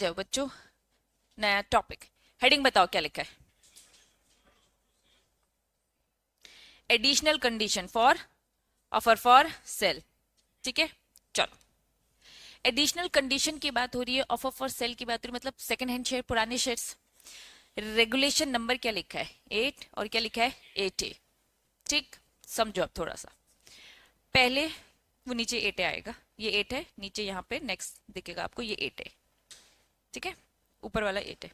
जाओ बच्चों, नया टॉपिक। हेडिंग बताओ क्या लिखा है। Additional condition for offer for cell. ठीक है, चलो। एडिशनल कंडीशन की बात हो रही है, ऑफर फॉर सेल की बात हो रही है, मतलब सेकंड हैंड शेयर, पुराने शेयर्स। रेगुलेशन नंबर क्या लिखा है? 8, और क्या लिखा है? 8A। ठीक, समझो अब थोड़ा सा। पहले वो नीचे 8A आएगा, ये 8 है, नीचे यहाँ पे नेक्स्ट दिखेगा आपको, ये 8 है। ठीक है, ऊपर वाला 8 है।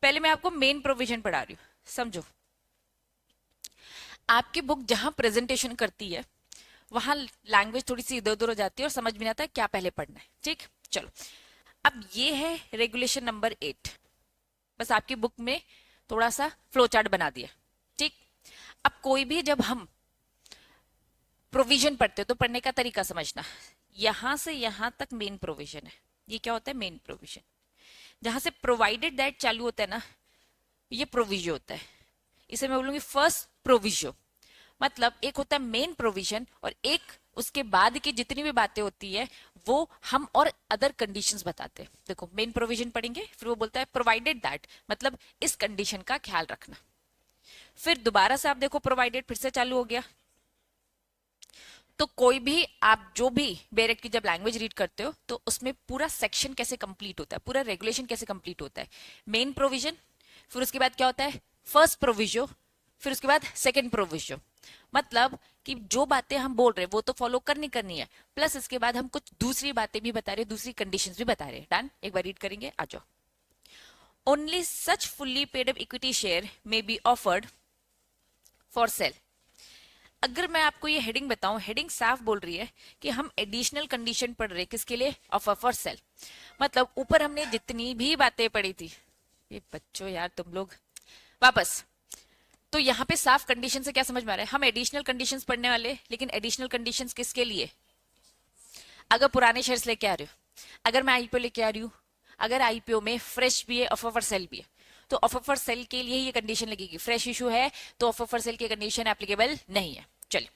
पहले मैं आपको मेन प्रोविजन पढ़ा रही हूँ, समझो। आपकी बुक जहां प्रेजेंटेशन करती है वहां लैंग्वेज थोड़ी सी इधर उधर हो जाती है और समझ में नहीं आता है क्या पहले पढ़ना है। ठीक, चलो। अब ये है रेगुलेशन नंबर 8, बस आपकी बुक में थोड़ा सा फ्लो चार्ट बना दिया। ठीक, अब कोई भी जब हम प्रोविजन पढ़ते हो तो पढ़ने का तरीका समझना। यहां से यहां तक मेन प्रोविजन है, ये क्या होता है? Main provision. जहां से प्रोवाइडेड दैट चालू होता है ना, ये प्रोविजो होता है। इसे मैं बोलूंगी फर्स्ट प्रोविजो। मतलब एक होता है मेन प्रोविजन और एक उसके बाद की जितनी भी बातें होती है वो हम और अदर कंडीशंस बताते हैं। देखो, मेन प्रोविजन पढ़ेंगे, फिर वो बोलता है प्रोवाइडेड दैट, मतलब इस कंडीशन का ख्याल रखना। फिर दोबारा से आप देखो, प्रोवाइडेड फिर से चालू हो गया। तो कोई भी आप जो भी बेरेट की जब लैंग्वेज रीड करते हो तो उसमें पूरा सेक्शन कैसे कंप्लीट होता है, पूरा रेगुलेशन कैसे कंप्लीट होता है? मेन प्रोविजन, फिर उसके बाद क्या होता है? फर्स्ट प्रोविजो, फिर उसके बाद सेकंड प्रोविजो। मतलब कि जो बातें हम बोल रहे हैं वो तो फॉलो करनी है, प्लस इसके बाद हम कुछ दूसरी बातें भी बता रहे हैं, दूसरी कंडीशंस भी बता रहे हैं। डन, एक बार रीड करेंगे, आ जाओ। Only such fully paid up equity share may be offered for sale. अगर मैं आपको ये हेडिंग बताऊं, हेडिंग साफ बोल रही है कि हम एडिशनल कंडीशन पढ़ रहे हैं, किसके लिए? Offer for cell. मतलब ऊपर हमने जितनी भी बातें पढ़ी थी, ये बच्चों यार तुम लोग, वापस। तो यहाँ पे साफ कंडीशन से क्या समझ में आ रहा है? हम एडिशनल कंडीशंस पढ़ने वाले, लेकिन एडिशनल कंडीशंस किसके लिए? अगर पुराने शेयर्स लेके आ रहे हो, अगर मैं आईपीओ लेके आ रही हूँ, अगर आईपीओ में फ्रेश भी है, ऑफर फॉर सेल भी है, तो ऑफर फॉर सेल के लिए ये कंडीशन लगेगी। फ्रेश इशू है तो ऑफर फॉर सेल की कंडीशन एप्लीकेबल नहीं है। चलिए,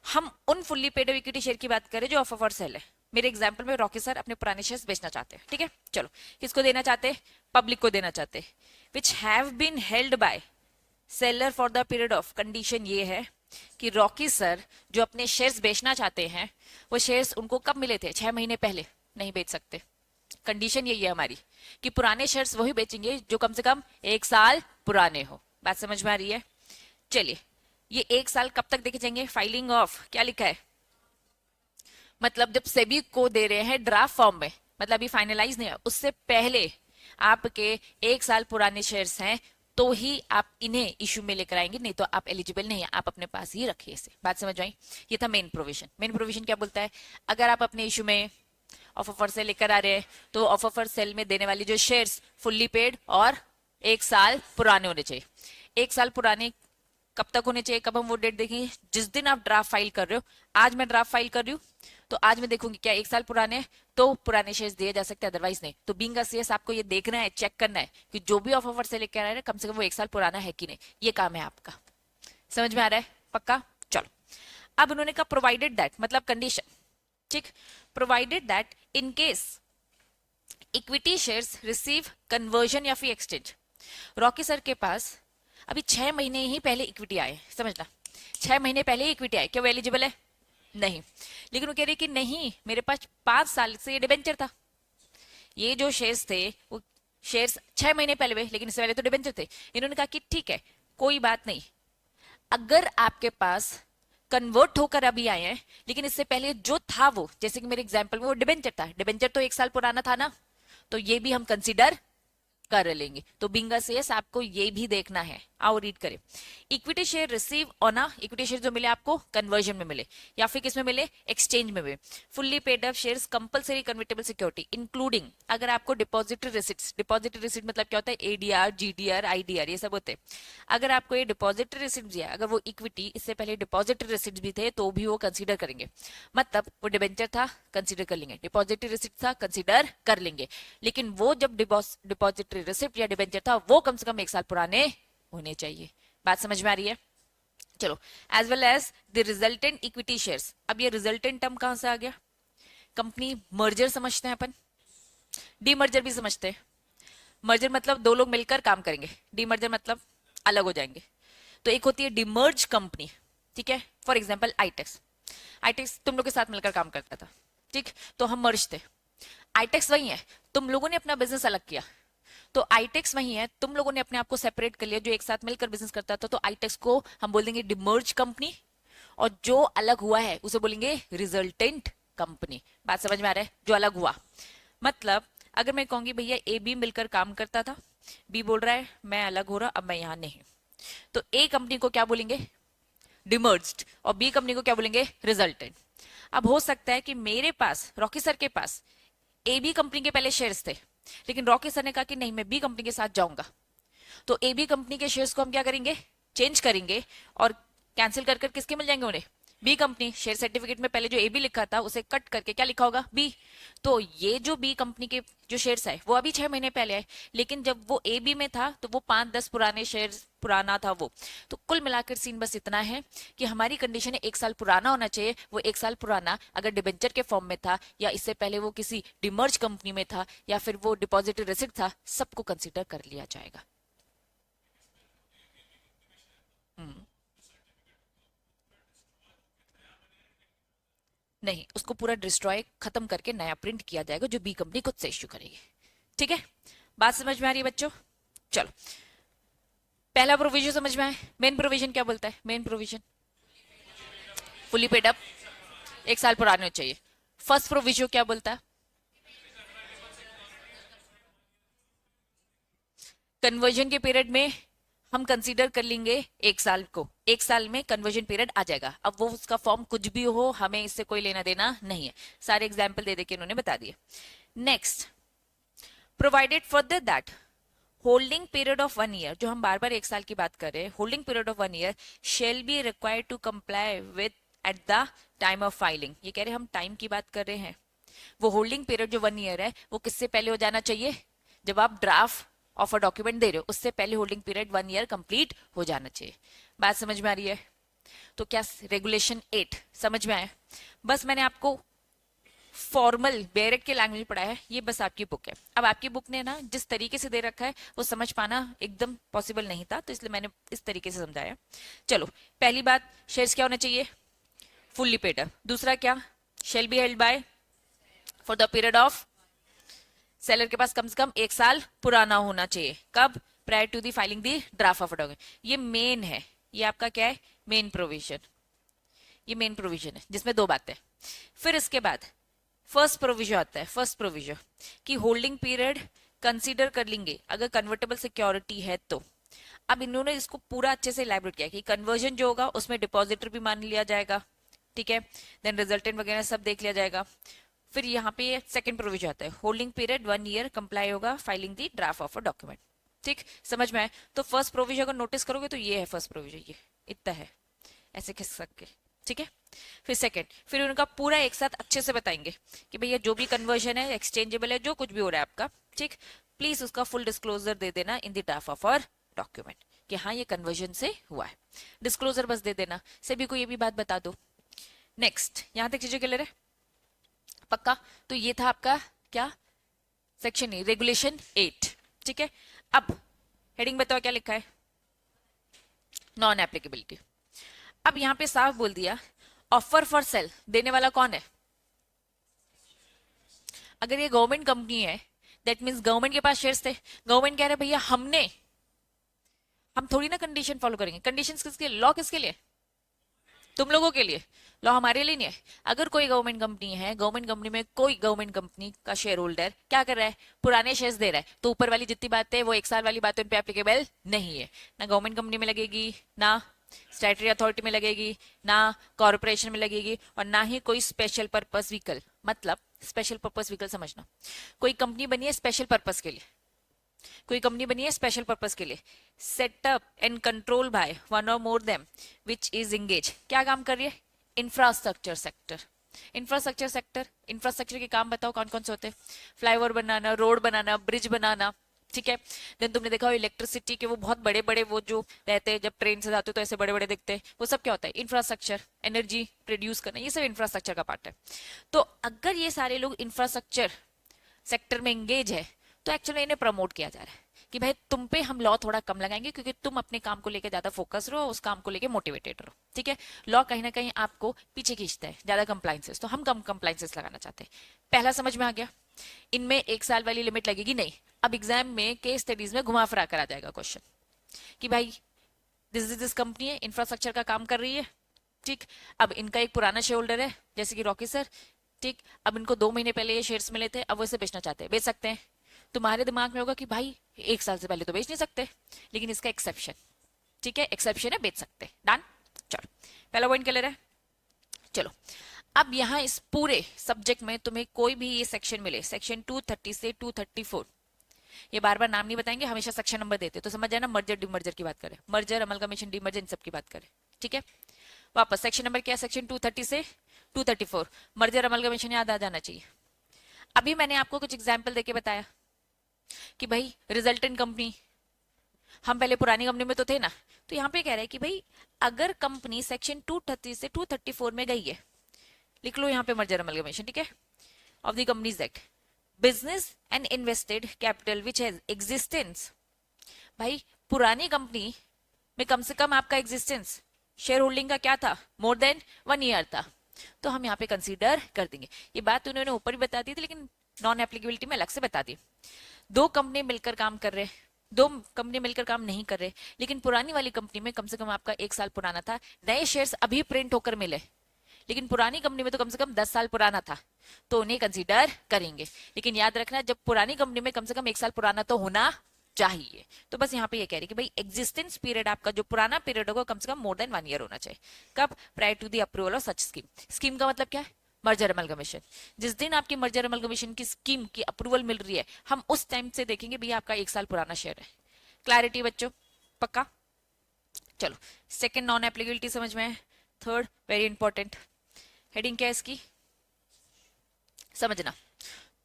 हम उन फुल्ली पेड इक्विटी शेयर की बात करें जो ऑफर फॉर सेल है। मेरे एग्जांपल में रॉकी सर अपने पुराने शेयर्स बेचना चाहते हैं। ठीक है, चलो। किसको देना चाहते हैं? पब्लिक को देना चाहते हैं। Which have been held by seller for the period of, condition ये है कि रॉकी सर जो अपने शेयर्स बेचना चाहते हैं, वो शेयर्स उनको कब मिले थे? 6 महीने पहले। नहीं बेच सकते। कंडीशन यही है हमारी कि पुराने शेयर्स वही बेचेंगे जो कम से कम 1 साल पुराने हो। बात समझ में आ रही है? चलिए, ये 1 साल कब तक देखे जाएंगे? फाइलिंग ऑफ, क्या लिखा है? मतलब जब सेबी को दे रहे हैं ड्राफ्ट फॉर्म में, मतलब अभी फाइनलाइज नहीं है, उससे पहले आपके 1 साल पुराने शेयर्स हैं तो ही आप इन्हें इशू में लेकर आएंगे, नहीं तो आप एलिजिबल नहीं है, आप अपने पास ही रखिए इसे। बात समझ आई? ये था मेन प्रोविजन। मेन प्रोविजन क्या बोलता है? अगर आप अपने इशू में ऑफर फॉर सेल लेकर आ रहे हैं तो ऑफर फॉर सेल में देने वाली जो शेयर्स फुल्ली पेड और 1 साल पुराने होने चाहिए। 1 साल पुराने कब तक होने चाहिए? कब हम वो डेट देखेंगे? जिस दिन आप ड्राफ्ट फाइल कर रहे हो। आज मैं ड्राफ्ट फाइल कर रही हूँ तो आज मैं देखूंगी क्या 1 साल पुराने हैं तो पुराने शेयर्स दिए जा सकते हैं, अदरवाइज नहीं। तो बीइंग अ सीएस आपको ये देखना है, चेक करना है कि जो भी ऑफर से लेकर आ रहे हैं कम से कम वो 1 साल पुराना है कि नहीं। ये काम है आपका। समझ में आ रहा है? पक्का? चलो। अब उन्होंने कहा प्रोवाइडेड दैट, मतलब कंडीशन। ठीक, provided that in case equity shares receive conversion या फिर एक्सचेंज। रॉकी सर के पास अभी 6 महीने ही पहले इक्विटी आए, समझना। 6 महीने पहले ही इक्विटी आए, क्या वो एलिजिबल है? नहीं। लेकिन वो कह रही कि नहीं, मेरे पास 5 साल से ये डिबेंचर था। ये जो शेयर्स थे वो शेयर्स 6 महीने पहले हुए, लेकिन इससे पहले तो डिबेंचर थे। इन्होंने कहा कि ठीक है, कोई बात नहीं, अगर आपके पास कन्वर्ट होकर अभी आए हैं, लेकिन इससे पहले जो था वो, जैसे कि मेरे एग्जाम्पल में वो डिबेंचर था, डिबेंचर तो 1 साल पुराना था ना, तो ये भी हम कंसिडर कर लेंगे। तो बिंगा सेस आपको ये भी देखना है। आओ रीड करें। Equity share receive on a, equity share जो मिले आपको कन्वर्जन में मिले या फिर किस में मिले? एक्सचेंज में मिले। Fully paid up shares compulsory convertible security including, अगर आपको डिपॉजिटरी रिसिट्स, डिपॉजिटरी रिसिट मतलब क्या होता है? एडीआर, जीडीआर, आईडीआर, ये सब होते हैं। अगर आपको ये डिपॉजिटरी रिसिट दिया, अगर वो इक्विटी इससे पहले डिपॉजिटरी रिसिट भी थे तो भी वो कंसीडर करेंगे। मतलब वो डिबेंचर था, कंसीडर कर लेंगे, डिपॉजिटरी रिसिट था, कंसीडर कर लेंगे। लेकिन वो जब डिपॉजिटरी रिसिप्ट या डिबेंचर था वो कम से कम 1 साल पुराने होने चाहिए। बात समझ में आ रही है? चलो। As well as the resultant equity shares. अब ये रिजल्टेंट टर्म कहां से आ गया? कंपनी मर्जर समझते हैं अपन। डीमर्जर भी समझते हैं। मर्जर मतलब दो लोग मिलकर काम करेंगे, डीमर्जर मतलब अलग हो जाएंगे। तो एक होती है डिमर्ज कंपनी, ठीक है। फॉर एग्जाम्पल आईटेक्स, आईटेक्स तुम लोग के साथ मिलकर काम करता था, ठीक, तो हम मर्ज थे। आईटेक्स वही है, तुम लोगों ने अपना बिजनेस अलग किया, तो आईटेक्स वही है, तुम लोगों ने अपने आप को सेपरेट कर लिया, जो एक साथ मिलकर बिजनेस करता था, तो आईटेक्स को हम बोल देंगे डिमर्ज कंपनी, और जो अलग हुआ है उसे बोलेंगे रिजल्टेंट कंपनी। बात समझ में आ रहा है? जो अलग हुआ मतलब, अगर मैं कहूंगी भैया ए बी मिलकर काम करता था, बी बोल रहा है मैं अलग हो रहा, अब मैं यहां नहीं, तो ए कंपनी को क्या बोलेंगे? डिमर्ज्ड, और बी कंपनी को क्या बोलेंगे? रिजल्टेंट। अब हो सकता है कि मेरे पास, रॉकी सर के पास ए बी कंपनी के पहले शेयर्स थे, लेकिन रॉकी सर ने कहा कि नहीं मैं बी कंपनी के साथ जाऊंगा, तो ए बी कंपनी के शेयर्स को हम क्या करेंगे? चेंज करेंगे, और कैंसिल कर कर किसके मिल जाएंगे उन्हें? B company. शेयर सर्टिफिकेट में पहले जो ए बी लिखा था उसे कट करके क्या लिखा होगा? बी। तो ये जो बी कंपनी के जो शेयर्स है वो अभी 6 महीने पहले आए, लेकिन जब वो ए बी में था तो वो 5-10 पुराने शेयर्स पुराना था वो। तो कुल मिलाकर सीन बस इतना है कि हमारी कंडीशन है 1 साल पुराना होना चाहिए, वो 1 साल पुराना अगर डिबेंचर के फॉर्म में था, या इससे पहले वो किसी डिमर्ज कंपनी में था, या फिर वो डिपॉजिटरी रिसिप्ट था, सबको कंसिडर कर लिया जाएगा। हम्म, नहीं, उसको पूरा डिस्ट्रॉय खत्म करके नया प्रिंट किया जाएगा, जो बी कंपनी खुद से इश्यू करेगी। ठीक है, बात समझ में आ रही है बच्चों? चलो, पहला प्रोविजन समझ में आए। मेन प्रोविजन क्या बोलता है? Main provision fully paid up, 1 साल पुराने हो चाहिए। फर्स्ट प्रोविजन क्या बोलता है? कन्वर्जन के पीरियड में हम कंसीडर कर लेंगे 1 साल को, 1 साल में कन्वर्जन पीरियड आ जाएगा। अब वो उसका फॉर्म कुछ भी हो, हमें इससे कोई लेना देना नहीं है, सारे एग्जाम्पल दे दे के उन्होंने बता दिए। Next, provided further that holding period of 1 year, जो हम बार बार 1 साल की बात कर रहे हैं, holding period of 1 year shall be required to comply with at the time of filing. ये कह रहे हम टाइम की बात कर रहे हैं, वो होल्डिंग पीरियड जो 1 ईयर है वो किससे पहले हो जाना चाहिए? जब आप ड्राफ्ट ऑफ अ डॉक्यूमेंट दे रहे हो उससे पहले होल्डिंग पीरियड 1 ईयर कंप्लीट हो जाना चाहिए। बात समझ में आ रही है? तो क्या रेगुलेशन 8 समझ में आया? बस मैंने आपको फॉर्मल बेरेट के लैंग्वेज में पढ़ा है, ये बस आपकी बुक है। अब आपकी बुक ने ना जिस तरीके से दे रखा है वो समझ पाना एकदम पॉसिबल नहीं था, तो इसलिए मैंने इस तरीके से समझाया। चलो, पहली बात, शेयर्स क्या होना चाहिए? Fully paid up. दूसरा क्या? Shall be held by for the period of, seller के पास कम से कम 1 साल पुराना होना चाहिए। कब? Prior to the filing the draft of document. ये मेन है, ये आपका क्या है? Main provision. ये मेन प्रोविजन है जिसमें दो बातें। फिर इसके बाद फर्स्ट प्रोविजन आता है। फर्स्ट प्रोविजन कि होल्डिंग पीरियड कंसीडर कर लेंगे अगर कन्वर्टेबल सिक्योरिटी है तो। अब इन्होंने इसको पूरा अच्छे से इलैबोरेट किया कि कन्वर्जन जो होगा उसमें डिपॉजिटर भी मान लिया जाएगा, ठीक है, देन रिजल्टेंट वगैरह सब देख लिया जाएगा। फिर यहाँ पे सेकंड प्रोविजन आता है, होल्डिंग पीरियड 1 ईयर कंप्लाई होगा filing the draft of a document. ठीक, समझ में आए? तो फर्स्ट प्रोविजन अगर नोटिस करोगे तो ये है फर्स्ट प्रोविजन, ये इतना है, ऐसे खिस सक के, ठीक है। फिर सेकंड, फिर उनका पूरा एक साथ अच्छे से बताएंगे कि भैया जो भी कन्वर्जन है, एक्सचेंजेबल है, जो कुछ भी हो रहा है आपका, ठीक, प्लीज उसका फुल डिस्क्लोजर दे देना in the draft of our document कि हाँ ये कन्वर्जन से हुआ है। डिस्क्लोजर बस दे देना, सभी को ये भी बात बता दो। नेक्स्ट, यहां तक चीजें क्लियर है? पक्का? तो ये था आपका क्या? सेक्शन ए, रेगुलेशन 8, ठीक है। अब हेडिंग बताओ क्या लिखा है? Non applicability. अब यहां पे साफ बोल दिया, ऑफर फॉर सेल देने वाला कौन है? अगर ये गवर्नमेंट कंपनी है, दैट मीन्स गवर्नमेंट के पास शेयर्स थे, गवर्नमेंट कह रहे भैया हम थोड़ी ना कंडीशन फॉलो करेंगे। कंडीशन किसके लिए? लॉ किसके लिए? तुम लोगों के लिए। लॉ हमारे लिए नहीं है। अगर कोई गवर्नमेंट कंपनी है, गवर्नमेंट कंपनी में कोई गवर्नमेंट कंपनी का शेयर होल्डर क्या कर रहा है? पुराने शेयर्स दे रहा है, तो ऊपर वाली जितनी बातें है वो 1 साल वाली बातें उन पे एप्लीकेबल नहीं है। ना गवर्नमेंट कंपनी में लगेगी, ना स्टैट्यूटरी अथॉरिटी में लगेगी, ना कॉर्पोरेशन में लगेगी, और ना ही कोई स्पेशल पर्पस व्हीकल। मतलब स्पेशल पर्पस व्हीकल समझना, कोई कंपनी बनी है स्पेशल पर्पस के लिए, कोई कंपनी बनी है स्पेशल पर्पस के लिए, setup and control by one और मोर देम विच इज इंगेज, क्या काम कर रही है? Infrastructure sector. Infrastructure sector, infrastructure के काम बताओ कौन कौन से होते हैं? फ्लाईओवर बनाना, रोड बनाना, ब्रिज बनाना, ठीक है। देन तुमने देखा हो इलेक्ट्रिसिटी के वो बहुत बड़े बड़े वो जो रहते हैं, जब ट्रेन से जाते हो तो ऐसे बड़े बड़े दिखते हैं, वो सब क्या होता है? इंफ्रास्ट्रक्चर। एनर्जी प्रोड्यूस करना, ये सब इंफ्रास्ट्रक्चर का पार्ट है। तो अगर ये सारे लोग इंफ्रास्ट्रक्चर सेक्टर में एंगेज है, तो एक्चुअली इन्हें प्रमोट किया जा रहा है कि भाई तुम पे हम लॉ थोड़ा कम लगाएंगे क्योंकि तुम अपने काम को लेकर ज्यादा फोकस रहो, उस काम को लेकर मोटिवेटेड रहो। ठीक है, लॉ कहीं ना कहीं आपको पीछे खींचता है, ज्यादा कंप्लाइंसेस, तो हम कम कंप्लाइंसेस लगाना चाहते हैं। पहला समझ में आ गया। इनमें 1 साल वाली लिमिट लगेगी नहीं। अब एग्जाम में केस स्टडीज में घुमा फिरा कर आ जाएगा क्वेश्चन कि भाई दिस कंपनी है, इंफ्रास्ट्रक्चर का काम कर रही है। ठीक, अब इनका एक पुराना शेयर होल्डर है जैसे कि रॉकी सर। ठीक, अब इनको 2 महीने पहले ये शेयर्स मिले थे, अब वो इसे बेचना चाहते हैं, बेच सकते हैं। तुम्हारे दिमाग में होगा कि भाई 1 साल से पहले तो बेच नहीं सकते, लेकिन इसका एक्सेप्शन, ठीक है, एक्सेप्शन है, बेच सकते हैं। डन। चलो, पहला पॉइंट क्लियर है। चलो, अब यहाँ इस पूरे सब्जेक्ट में तुम्हें कोई भी ये सेक्शन मिले, सेक्शन 230 से 234, ये बार बार नाम नहीं बताएंगे, हमेशा सेक्शन नंबर देते, तो समझ जाना मर्जर डिमर्जर की बात करें, मर्जर अमलगमेशन डीमर्जर इन सब की बात करें। ठीक है, वापस सेक्शन नंबर क्या है, सेक्शन 230 से 234, मर्जर अमलगमेशन याद आ जाना चाहिए। अभी मैंने आपको कुछ एग्जाम्पल देके बताया कि भाई रिजल्टेंट कंपनी, हम पहले पुरानी कंपनी में तो थे ना, तो यहाँ पे कह रहा है कि भाई अगर कंपनी सेक्शन 230 से 234 में गई है, लिख लो यहाँ पे मर्जर अमलगमेशन, ठीक है, of the companies act, business and invested capital which has existence. भाई पुरानी कंपनी में कम से कम आपका एग्जिस्टेंस, शेयर होल्डिंग का क्या था, मोर देन 1 ईयर था, तो हम यहाँ पे कंसीडर कर देंगे। ये बात उन्होंने ऊपर ही बता दी थी, लेकिन नॉन एप्लीकेबिलिटी में अलग से बता दी। 2 कंपनी मिलकर काम कर रहे, 2 कंपनी मिलकर काम नहीं कर रहे, लेकिन पुरानी वाली कंपनी में कम से कम आपका 1 साल पुराना था, नए शेयर्स अभी प्रिंट होकर मिले, लेकिन पुरानी कंपनी में तो कम से कम 10 साल पुराना था, तो उन्हें कंसीडर करेंगे। लेकिन याद रखना, जब पुरानी कंपनी में कम से कम 1 साल पुराना तो होना चाहिए। तो बस यहाँ पे ये कह रही कि भाई एग्जिस्टेंस पीरियड आपका जो पुराना पीरियड होगा कम से कम मोर देन 1 ईयर होना चाहिए। कब? Prior to the approval of such scheme. Scheme का मतलब क्या है? Merger amalgamation. जिस दिन आपकी मर्जर अमलगमेशन की स्कीम की अप्रूवल मिल रही है, हम उस टाइम से देखेंगे भैया आपका 1 साल पुराना शेयर है। क्लैरिटी बच्चों, पक्का? चलो, सेकंड नॉन एप्लीकेबिलिटी समझ में है। थर्ड वेरी इंपॉर्टेंट, हेडिंग क्या है इसकी, समझना।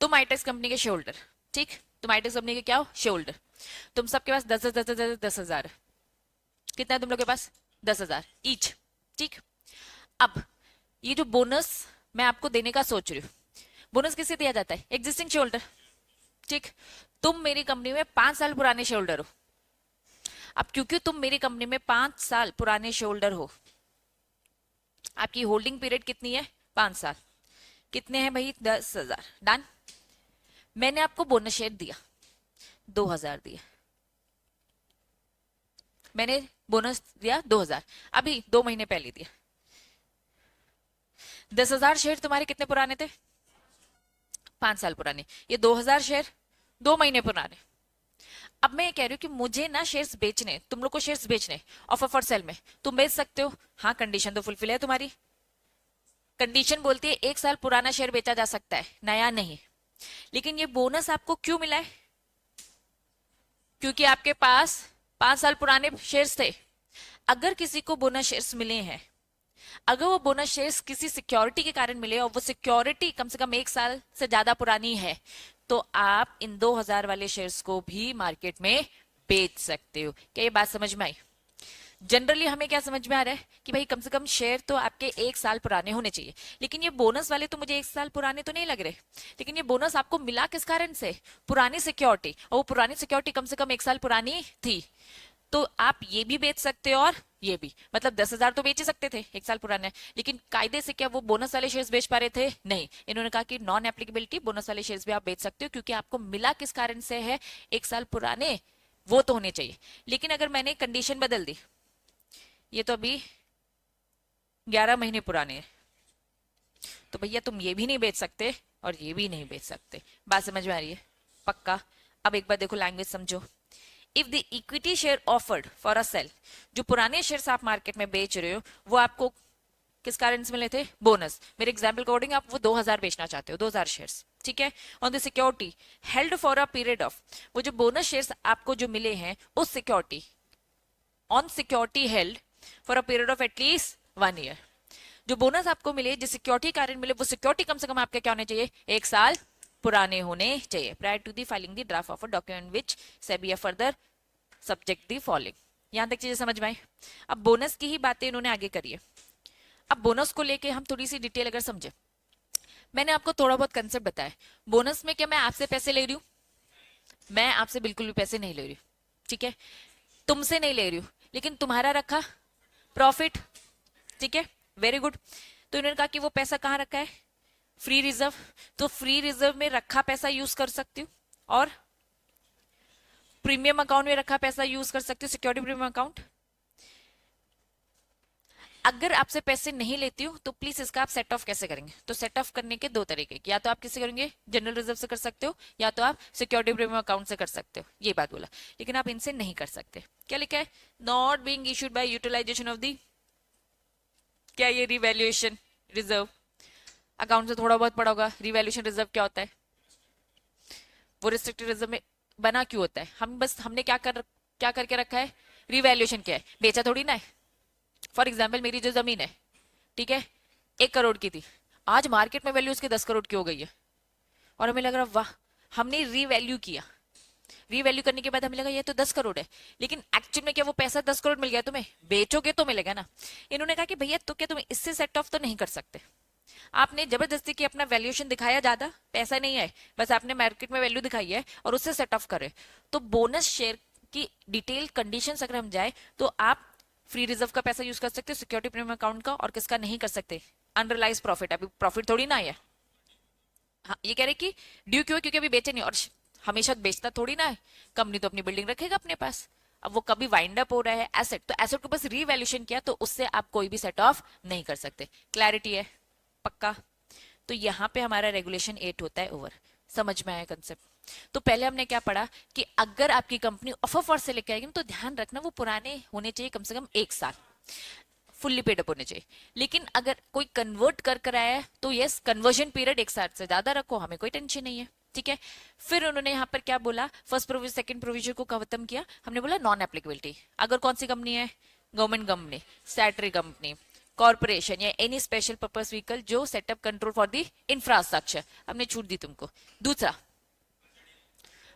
तुम आईटेक्स कंपनी के शेयर होल्डर, ठीक, तुम आईटेक्स कंपनी के क्या हो, शेयर होल्डर। तुम सबके पास 10,000 कितना है तुम लोग के पास, 10,000 ईच। ठीक, अब ये जो बोनस मैं आपको देने का सोच रही हूँ, बोनस किससे दिया जाता है, एग्जिस्टिंग शेयर होल्डर। ठीक, तुम मेरी कंपनी में 5 साल पुराने शेयर होल्डर हो। अब क्योंकि तुम मेरी कंपनी में 5 साल पुराने शेयर होल्डर हो, आपकी होल्डिंग पीरियड कितनी है, 5 साल। कितने हैं भाई, 10,000। डन। मैंने आपको बोनस शेयर दिया, 2,000 दिया, मैंने बोनस दिया 2,000, अभी 2 महीने पहले दिया। 10,000 शेयर तुम्हारे कितने पुराने थे, 5 साल पुराने। ये 2,000 शेयर 2 महीने पुराने। अब मैं ये कह रही हूँ कि मुझे ना शेयर्स बेचने, तुम लोग को शेयर्स बेचने, ऑफर फॉर सेल में, तुम बेच सकते हो। हाँ, कंडीशन तो फुलफिल है तुम्हारी। कंडीशन बोलती है 1 साल पुराना शेयर बेचा जा सकता है, नया नहीं। लेकिन ये बोनस आपको क्यों मिला है, क्योंकि आपके पास 5 साल पुराने शेयर्स थे। अगर किसी को बोनस शेयर्स मिले हैं, अगर वो बोनस शेयर्स किसी सिक्योरिटी के कारण मिले और वो सिक्योरिटी कम से कम 1 साल से ज्यादा पुरानी है, तो आप इन 2,000 वाले शेयर्स को भी मार्केट में बेच सकते हो। क्या ये बात समझ में आई? जनरली हमें क्या समझ में आ रहा है कि भाई कम से कम शेयर तो आपके 1 साल पुराने होने चाहिए, लेकिन ये बोनस वाले तो मुझे 1 साल पुराने तो नहीं लग रहे। लेकिन ये बोनस आपको मिला किस कारण से, पुरानी सिक्योरिटी, और वो पुरानी सिक्योरिटी कम से कम 1 साल पुरानी थी। तो आप ये भी बेच सकते हो और ये भी, मतलब 10,000 तो बेच ही सकते थे, 1 साल पुराने, लेकिन कायदे से क्या वो बोनस वाले शेयर्स बेच पा रहे थे? नहीं। इन्होंने कहा कि नॉन एप्लीकेबिलिटी, बोनस वाले शेयर्स भी आप बेच सकते हो क्योंकि आपको मिला किस कारण से है, 1 साल पुराने, वो तो होने चाहिए। लेकिन अगर मैंने कंडीशन बदल दी, ये तो अभी 11 महीने पुराने हैं, तो भैया तुम ये भी नहीं बेच सकते और ये भी नहीं बेच सकते। बात समझ में आ रही है? पक्का? अब एक बार देखो, लैंग्वेज समझो। If the equity share offered for a sale, जो पुराने शेयर्स आप मार्केट में बेच रहे हो वो आपको किस कारण से मिले थे, बोनस। मेरे एग्जाम्पल अकॉर्डिंग आप वो 2,000 बेचना चाहते हो, 2,000 शेयर्स, ठीक है, on the security held for a period of, वो जो बोनस शेयर्स आपको जो मिले हैं उस security, on security held for a period of at least 1 year. जो बोनस आपको मिले, जिस सिक्योरिटी कारण मिले, वो सिक्योरिटी कम से कम आपके क्या होने चाहिए, 1 साल पुराने होने चाहिए। Prior to the filing the draft of a document which SEBI further subject the following. यहां तक चीजें समझ में आई? अब बोनस की ही बातें इन्होंने आगे करी है। अब बोनस को लेके हम थोड़ी सी डिटेल अगर समझे, मैंने आपको थोड़ा बहुत कंसेप्ट बताया। बोनस में क्या मैं आपसे पैसे ले रही हूँ? मैं आपसे बिल्कुल भी पैसे नहीं ले रही हूँ, ठीक है? तुमसे नहीं ले रही हूँ, लेकिन तुम्हारा रखा प्रॉफिट, ठीक है, वेरी गुड। तो इन्होंने कहा कि वो पैसा कहाँ रखा है? Free reserve. तो फ्री रिजर्व में रखा पैसा यूज कर सकती हूँ, और प्रीमियम अकाउंट में रखा पैसा यूज कर सकती हूँ, सिक्योरिटी प्रीमियम अकाउंट। अगर आपसे पैसे नहीं लेती हूँ तो प्लीज इसका आप सेट ऑफ कैसे करेंगे? तो सेट ऑफ करने के दो तरीके, या तो आप किससे करेंगे, जनरल रिजर्व से कर सकते हो, या तो आप सिक्योरिटी प्रीमियम अकाउंट से कर सकते हो, ये बात बोला। लेकिन आप इनसे नहीं कर सकते। क्या लिखा है? Not being issued by utilization of the, क्या ये रिवैल्यूएशन रिजर्व? अकाउंट से थोड़ा बहुत पढ़ा होगा, रिवैल्यूएशन रिजर्व क्या होता है? वो रिस्ट्रिक्टेड रिजर्व में बना क्यों होता है? हम बस हमने क्या करके रखा है? रिवैल्यूएशन क्या है? बेचा थोड़ी ना है। फॉर एग्जाम्पल मेरी जो जमीन है, ठीक है, 1 करोड़ की थी, आज मार्केट में वैल्यू उसकी 10 करोड़ की हो गई है, और हमें लग रहा वाह, हमने रीवैल्यू किया। रीवैल्यू करने के बाद हमें लगा ये तो 10 करोड़ है, लेकिन एक्चुअल में क्या वो पैसा 10 करोड़ मिल गया तुम्हें? बेचोगे तो मिलेगा ना। इन्होंने कहा कि भैया तो क्या तुम इससे सेट ऑफ तो नहीं कर सकते? आपने जबरदस्ती की अपना वैल्यूएशन दिखाया, ज्यादा पैसा नहीं है, बस आपने मार्केट में वैल्यू दिखाई है और उससे सेट ऑफ करे। तो बोनस शेयर की डिटेल कंडीशंस अगर हम जाए तो आप फ्री रिजर्व का पैसा यूज कर सकते हो, सिक्योरिटी प्रीमियम अकाउंट का, और किसका नहीं कर सकते? Unrealise profit. अभी प्रॉफिट थोड़ी ना है। हाँ, ये कह रहे कि ड्यू क्यों? क्योंकि अभी बेचे नहीं, और हमेशा बेचता थोड़ी ना है। कंपनी तो अपनी बिल्डिंग रखेगा अपने पास। अब वो कभी वाइंड अप हो रहा है एसेट, तो एसेट को बस रीवैल्यूएशन किया, तो उससे आप कोई भी सेट ऑफ नहीं कर सकते। क्लैरिटी है? पक्का? तो यहाँ पे हमारा रेगुलेशन 8 होता है ओवर। समझ में आया कंसेप्ट? तो पहले हमने क्या पढ़ा कि अगर आपकी कंपनी ऑफर फॉर सेल लेके आएगी तो ध्यान रखना वो पुराने होने चाहिए, कम से कम 1 साल फुल्ली पेड अप होने चाहिए। लेकिन अगर कोई कन्वर्ट कर आया है तो यस, कन्वर्जन पीरियड 1 साल से ज्यादा रखो, हमें कोई टेंशन नहीं है, ठीक है। फिर उन्होंने यहाँ पर क्या बोला? फर्स्ट प्रोविजन सेकंड प्रोविजन को खत्म किया। हमने बोला नॉन एप्लीकेबिलिटी। अगर कौन सी कंपनी है? Government company, statutory company, corporation, या एनी स्पेशल पर्पस व्हीकल जो setup control for the infrastructure, हमने छूट दी तुमको। दूसरा,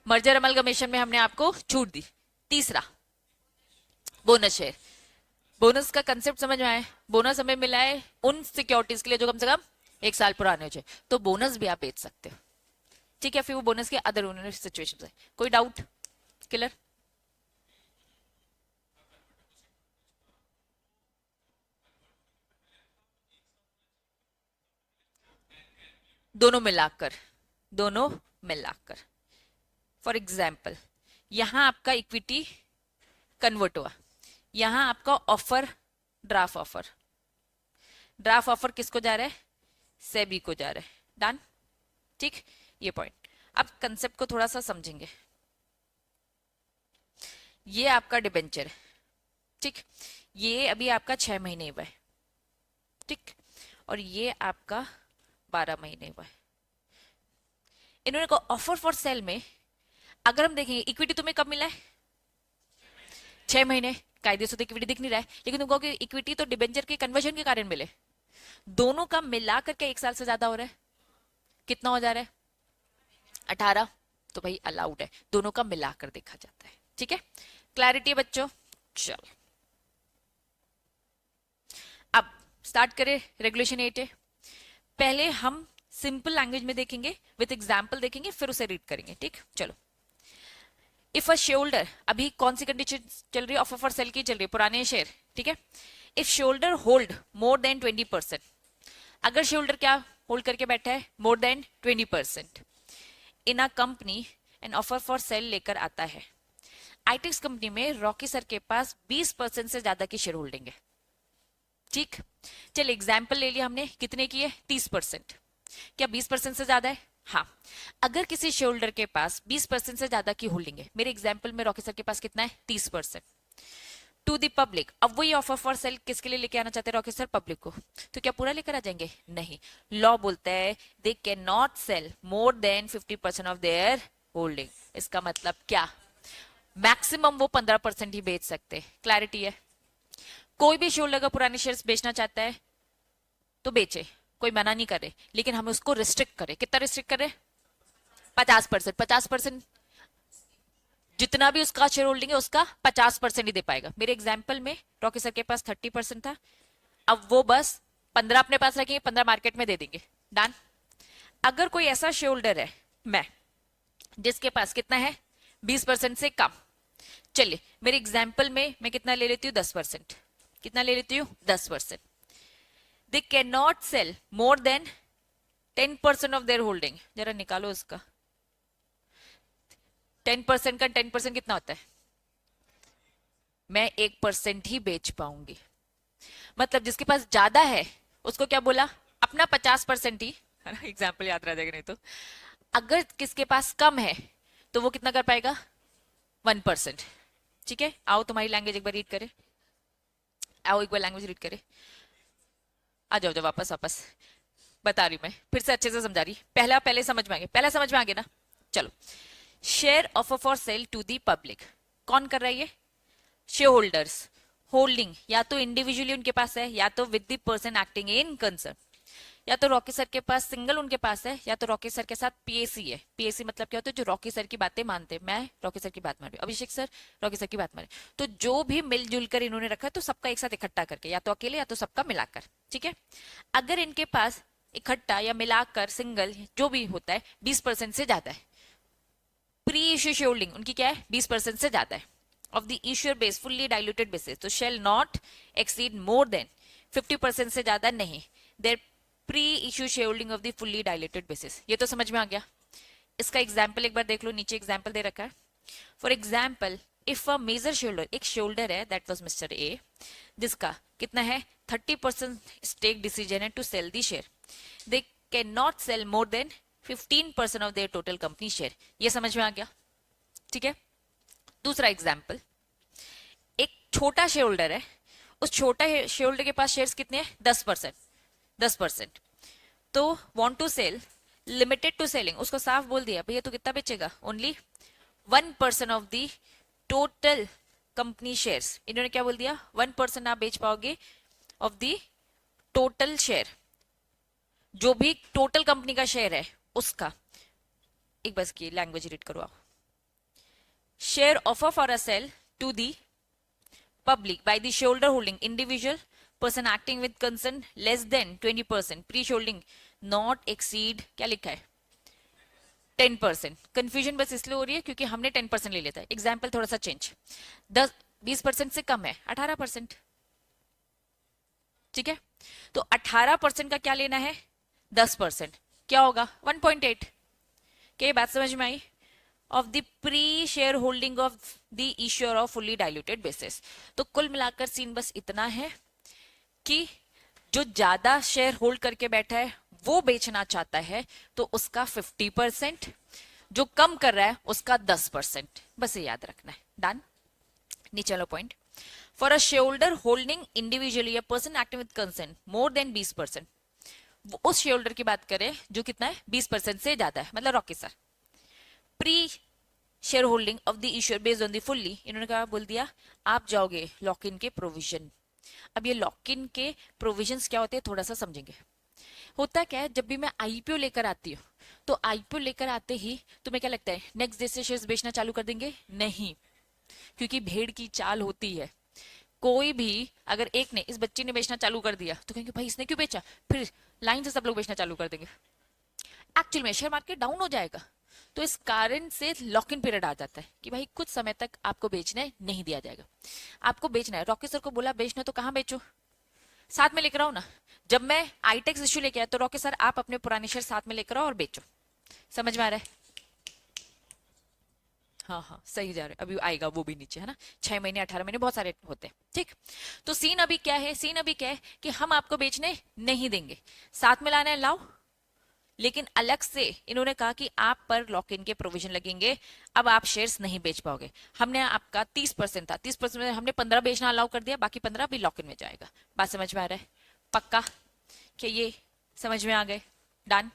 मर्जर अमलगमेशन में हमने आपको छूट दी। तीसरा, बोनस शेयर। बोनस का कंसेप्ट समझ में आया? बोनस हमें मिला है उन सिक्योरिटीज के लिए जो कम से कम 1 साल पुराने हो जाए, तो बोनस भी आप बेच सकते हो, ठीक है। फिर वो बोनस के अदर सिचुएशन है। कोई डाउट? क्लियर? दोनों मिलाकर, दोनों मिलाकर। फॉर एग्जाम्पल, यहां आपका इक्विटी कन्वर्ट हुआ, यहां आपका offer, draft offer, draft offer किसको जा रहा है? सेबी को जा रहा है। डन? ठीक, ये पॉइंट। अब कंसेप्ट को थोड़ा सा समझेंगे। ये आपका डिबेंचर है, ठीक, ये अभी आपका 6 महीने हुआ है, ठीक, और ये आपका 12 महीने हुआ है। इन्होंने कहा ऑफर फॉर सेल में अगर हम देखेंगे इक्विटी तुम्हें कब मिला है? 6 महीने। कायदे से तो इक्विटी दिख नहीं रहा है, लेकिन तुम कहोगे इक्विटी तो डिबेंचर के कन्वर्जन के कारण मिले। दोनों का मिला करके 1 साल से ज्यादा हो रहा है, कितना हो जा रहा है? 18। तो भाई अलाउड है, दोनों का मिलाकर देखा जाता है, ठीक है। क्लैरिटी है बच्चों? चलो अब स्टार्ट करें। रेगुलेशन 8 है। पहले हम सिंपल लैंग्वेज में देखेंगे, विद एग्जाम्पल देखेंगे, फिर उसे रीड करेंगे, ठीक। चलो, इफ अ शेयर, अभी कौन सी कंडीशन चल रही है? ऑफर फॉर सेल की चल रही है, पुराने शेयर, ठीक है। If share hold more than 20%, अगर शेयर क्या होल्ड करके बैठा है? More than 20% in a company, an offer for cell लेकर आता है। आईटेक्स कंपनी में रॉकी सर के पास 20% से ज्यादा की शेयर होल्डिंग है, ठीक। चल एग्जाम्पल ले लिया हमने, कितने की है? 30%। क्या 20% से ज्यादा है? हाँ। अगर किसी शेयर होल्डर के पास 20% से ज्यादा की होल्डिंग है, मेरे एग्जाम्पल में रॉकी सर के पास कितना है? 30%। टू द पब्लिक, अब वही ऑफर फॉर सेल किसके लिए लेके आना चाहते हैं रॉकी सर? पब्लिक को। तो क्या पूरा लेकर आ जाएंगे? नहीं। लॉ बोलता है they can not sell more than 50% of their holding. इसका मतलब क्या? मैक्सिमम वो 15% ही बेच सकते। क्लैरिटी है? कोई भी शेयर होल्डर पुराने शेयर्स बेचना चाहता है तो बेचे, कोई मना नहीं करे, लेकिन हमें उसको रिस्ट्रिक्ट करे। कितना रिस्ट्रिक्ट करे? 50%। 50%, जितना भी उसका शेयर होल्डिंग है उसका 50% ही दे पाएगा। मेरे एग्जाम्पल में रॉकी सर के पास 30% था, अब वो बस 15 अपने पास रखेंगे, 15 मार्केट में दे देंगे। डन? अगर कोई ऐसा शेयर होल्डर है मैं, जिसके पास कितना है 20% से कम, चलिए मेरे एग्जाम्पल में मैं कितना ले लेती हूँ 10%, कितना ले लेती हूँ 10%, they can not sell more than 10% of their holding. जरा निकालो उसका, 10% का 10% कितना होता है, मैं 1% ही बेच पाऊंगी। मतलब जिसके पास ज्यादा है उसको क्या बोला, अपना 50% ही, है ना, एग्जाम्पल याद रह जाएगा नहीं तो। अगर किसके पास कम है तो वो कितना कर पाएगा 1%। ठीक है, आओ तुम्हारी लैंग्वेज एक बार रीड करे, आओ एक बार लैंग्वेज रीड करे, आ जाओ, जाओ वापस वापस, बता रही मैं फिर से अच्छे से समझा रही, पहला पहले समझ में आ गया, पहला समझ में आ गया ना। चलो, share offer for sale to the public, कौन कर रहा है ये, शेयर होल्डर्स। होल्डिंग या तो इंडिविजुअली उनके पास है या तो with the person acting in concern, या तो रॉकी सर के पास सिंगल उनके पास है या तो रॉकी सर के साथ पीएसी है। पीएसी मतलब क्या होता है, जो रॉकी सर की बातें मानते हैं, मैं रॉकी सर की बात मान रही हूँ, अभिषेक सर रॉकी सर की बात मान रहे, तो जो भी मिलजुल कर इन्होंने रखा है तो सबका एक साथ इकट्ठा करके, या तो अकेले या तो सबका मिलाकर। ठीक है, अगर इनके पास इकट्ठा या मिलाकर सिंगल जो भी होता है 20% से ज्यादा है, प्री इश्यू शेयर होल्डिंग उनकी क्या है 20% से ज्यादा है, of the issuer base fully diluted basis, तो shall not exceed more than 50% से ज्यादा नहीं, their pre issue shareholding of the fully diluted basis. ये तो समझ में आ गया। इसका एग्जाम्पल एक बार देख लो, नीचे एग्जाम्पल दे रखा है। For example if a major share, एक शेयर होल्डर है दैट वाज मिस्टर ए, जिसका कितना है 30% स्टेक डिसीजन है to sell the share, they can not sell more than 15% of their total company share. ये समझ में आ गया। ठीक है, दूसरा एग्जाम्पल, एक छोटा शेयर होल्डर है, उस छोटा शेयर होल्डर के पास शेयर्स कितने हैं 10%, 10%, तो want to sell limited to selling, उसको साफ बोल दिया भैया तो कितना बेचेगा, only 1% of the total company shares. इन्होंने क्या बोल दिया 1% आप बेच पाओगे ऑफ द टोटल शेयर, जो भी टोटल कंपनी का शेयर है उसका। एक बस की लैंग्वेज रीड करो आप। Share offer for a sale to the public by the shareholder holding individual person acting with concern less than 20%, pre-holding not exceed क्या लिखा है 10%। कंफ्यूजन बस इसलिए हो रही है क्योंकि हमने 10% ले लेता है। एग्जाम्पल थोड़ा सा चेंज, 20% से कम है 18%। ठीक है, तो 18% का क्या लेना है 10%, क्या होगा 1.8। क्या बात समझ में आई, of the pre shareholding of the issuer of fully diluted basis. तो कुल मिलाकर सीन बस इतना है कि जो ज्यादा शेयर होल्ड करके बैठा है वो बेचना चाहता है तो उसका 50%, जो कम कर रहा है उसका 10%, बस ये याद रखना है। डन, नीचे वाला point, for a share holder holding individually a person acting with concern more than 20%, उस शेयर होल्डर की बात करें जो कितना है 20% से ज्यादा है, मतलब Rocky sir, pre shareholding of the issuer based on the fully, इन्होंने क्या बोल दिया आप जाओगे लॉक इन के प्रोविजन। अब ये लॉक इन के प्रोविजंस क्या होते हैं थोड़ा सा समझेंगे। होता क्या है, जब भी मैं आईपीओ लेकर आती हूँ तो आईपीओ लेकर आते ही तुम्हें क्या लगता है नेक्स्ट डे से शेयर्स बेचना चालू कर देंगे, नहीं, क्योंकि भेड़ की चाल होती है। कोई भी अगर एक ने, इस बच्ची ने बेचना चालू कर दिया तो कहेंगे भाई इसने क्यों बेचा, फिर लाइन से सब लोग बेचना चालू कर देंगे। एक्चुअल में शेयर मार्केट डाउन हो जाएगा, तो इस कारण से लॉक इन पीरियड आ जाता है कि भाई कुछ समय तक आपको बेचने नहीं दिया जाएगा। आपको बेचना है, रॉकी सर को बोला बेचना, तो कहाँ बेचो, साथ में लेकर आओ ना। जब मैं आईटेक्स इश्यू लेके आया तो रॉकी सर आप अपने पुराने शेयर साथ में लेकर आओ और बेचो। समझ में आ रहा है, हाँ हाँ सही जा रहे, अभी आएगा वो भी नीचे, है ना, 6 महीने 18 महीने बहुत सारे होते हैं। ठीक, तो सीन अभी क्या है, सीन अभी क्या है कि हम आपको बेचने नहीं देंगे, साथ में लाना है लाओ, लेकिन अलग से इन्होंने कहा कि आप पर लॉक इन के प्रोविजन लगेंगे, अब आप शेयर्स नहीं बेच पाओगे। हमने आपका 30% था, 30% में हमने 15 बेचना अलाउ कर दिया, बाकी 15 भी लॉक इन में जाएगा। बात समझ में आ रहा है, पक्का, क्या ये समझ में आ गए। डन,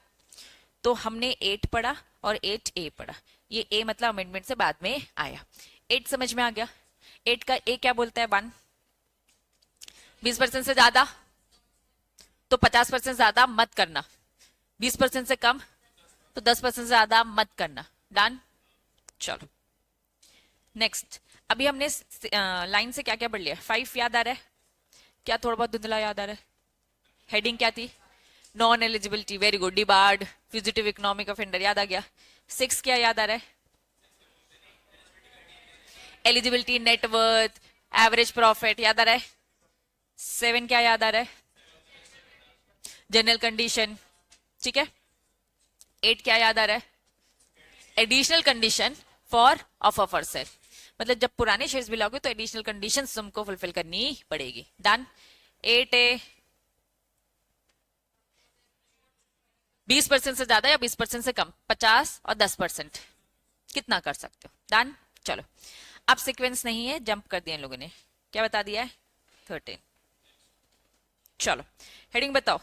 तो हमने 8 पढ़ा और 8A पढ़ा, ये ए मतलब अमेंडमेंट से बाद में आया। 8 समझ में आ गया, 8 का ए क्या बोलता है 1, 20% से ज्यादा तो 50% ज्यादा मत करना, 20% से कम तो 10% से ज्यादा मत करना। डन, चलो नेक्स्ट। अभी हमने लाइन से क्या क्या पढ़ लिया, 5 याद आ रहा है क्या, थोड़ा बहुत धुंधला याद आ रहा है। हेडिंग क्या थी, non eligibility, very good, debarred, fugitive economic offender, याद आ गया। 6 क्या याद आ रहा है? एलिजिबिलिटी, नेटवर्थ, एवरेज प्रॉफिट, याद आ रहा है? 7 क्या याद आ रहा है? जनरल कंडीशन, ठीक है। 8 क्या याद आ रहा है? Additional condition for offer for cell, मतलब जब पुराने शेयर्स भी लाओगे तो एडिशनल कंडीशन तुमको फुलफिल करनी पड़ेगी। डन। 8 20% से ज्यादा या 20% से कम, 50 और 10%, कितना कर सकते हो? डन। चलो, अब सीक्वेंस नहीं है, जंप कर दिया इन लोगों ने, क्या बता दिया है? 13। चलो, हेडिंग बताओ,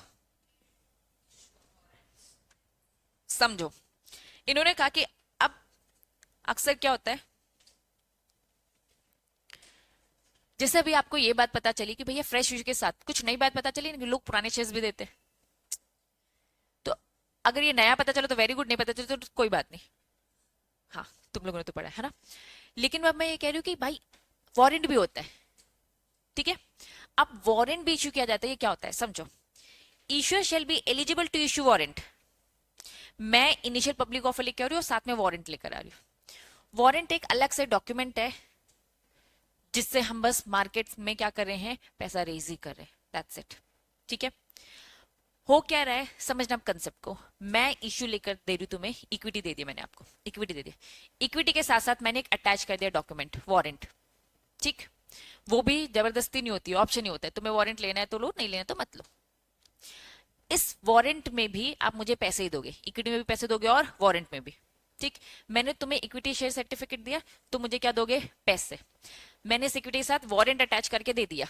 समझो। इन्होंने कहा कि अब अक्सर क्या होता है, जैसे अभी आपको ये बात पता चली कि भैया फ्रेश इशू के साथ कुछ नई बात पता चली, लोग पुराने शेयर्स भी देते हैं, तो अगर ये नया पता चलो तो वेरी गुड, नहीं पता चलो तो कोई बात नहीं, हाँ तुम लोगों ने तो पढ़ा है ना। लेकिन अब मैं ये कह रही हूँ कि भाई वारंट भी होता है, ठीक है। अब वारंट भी इश्यू किया जाता है, ये क्या होता है समझो। Issuer shall be eligible to issue warrant, मैं इनिशियल पब्लिक ऑफर लेकर आ रही हूँ और साथ में वारंट लेकर आ रही हूँ। वारंट एक अलग से डॉक्यूमेंट है जिससे हम बस मार्केट में क्या कर रहे हैं, पैसा रेज ही कर रहे हैं, दैट्स इट, ठीक है। हो क्या रहा है समझना आप कंसेप्ट को। मैं इश्यू लेकर दे रही हूँ तुम्हें, इक्विटी दे दी मैंने आपको, इक्विटी दे दी, इक्विटी के साथ साथ मैंने एक अटैच कर दिया डॉक्यूमेंट वारंट, ठीक। वो भी जबरदस्ती नहीं होती, ऑप्शन नहीं होता है, तुम्हें वारंट लेना है तो लो, नहीं लेना तो मत लो। इस वारंट में भी आप मुझे पैसे ही दोगे, इक्विटी में भी पैसे दोगे और वारंट में भी, ठीक। मैंने तुम्हें इक्विटी शेयर सर्टिफिकेट दिया तो मुझे क्या दोगे, पैसे। मैंने सिक्योरिटी के साथ वारंट अटैच करके दे दिया,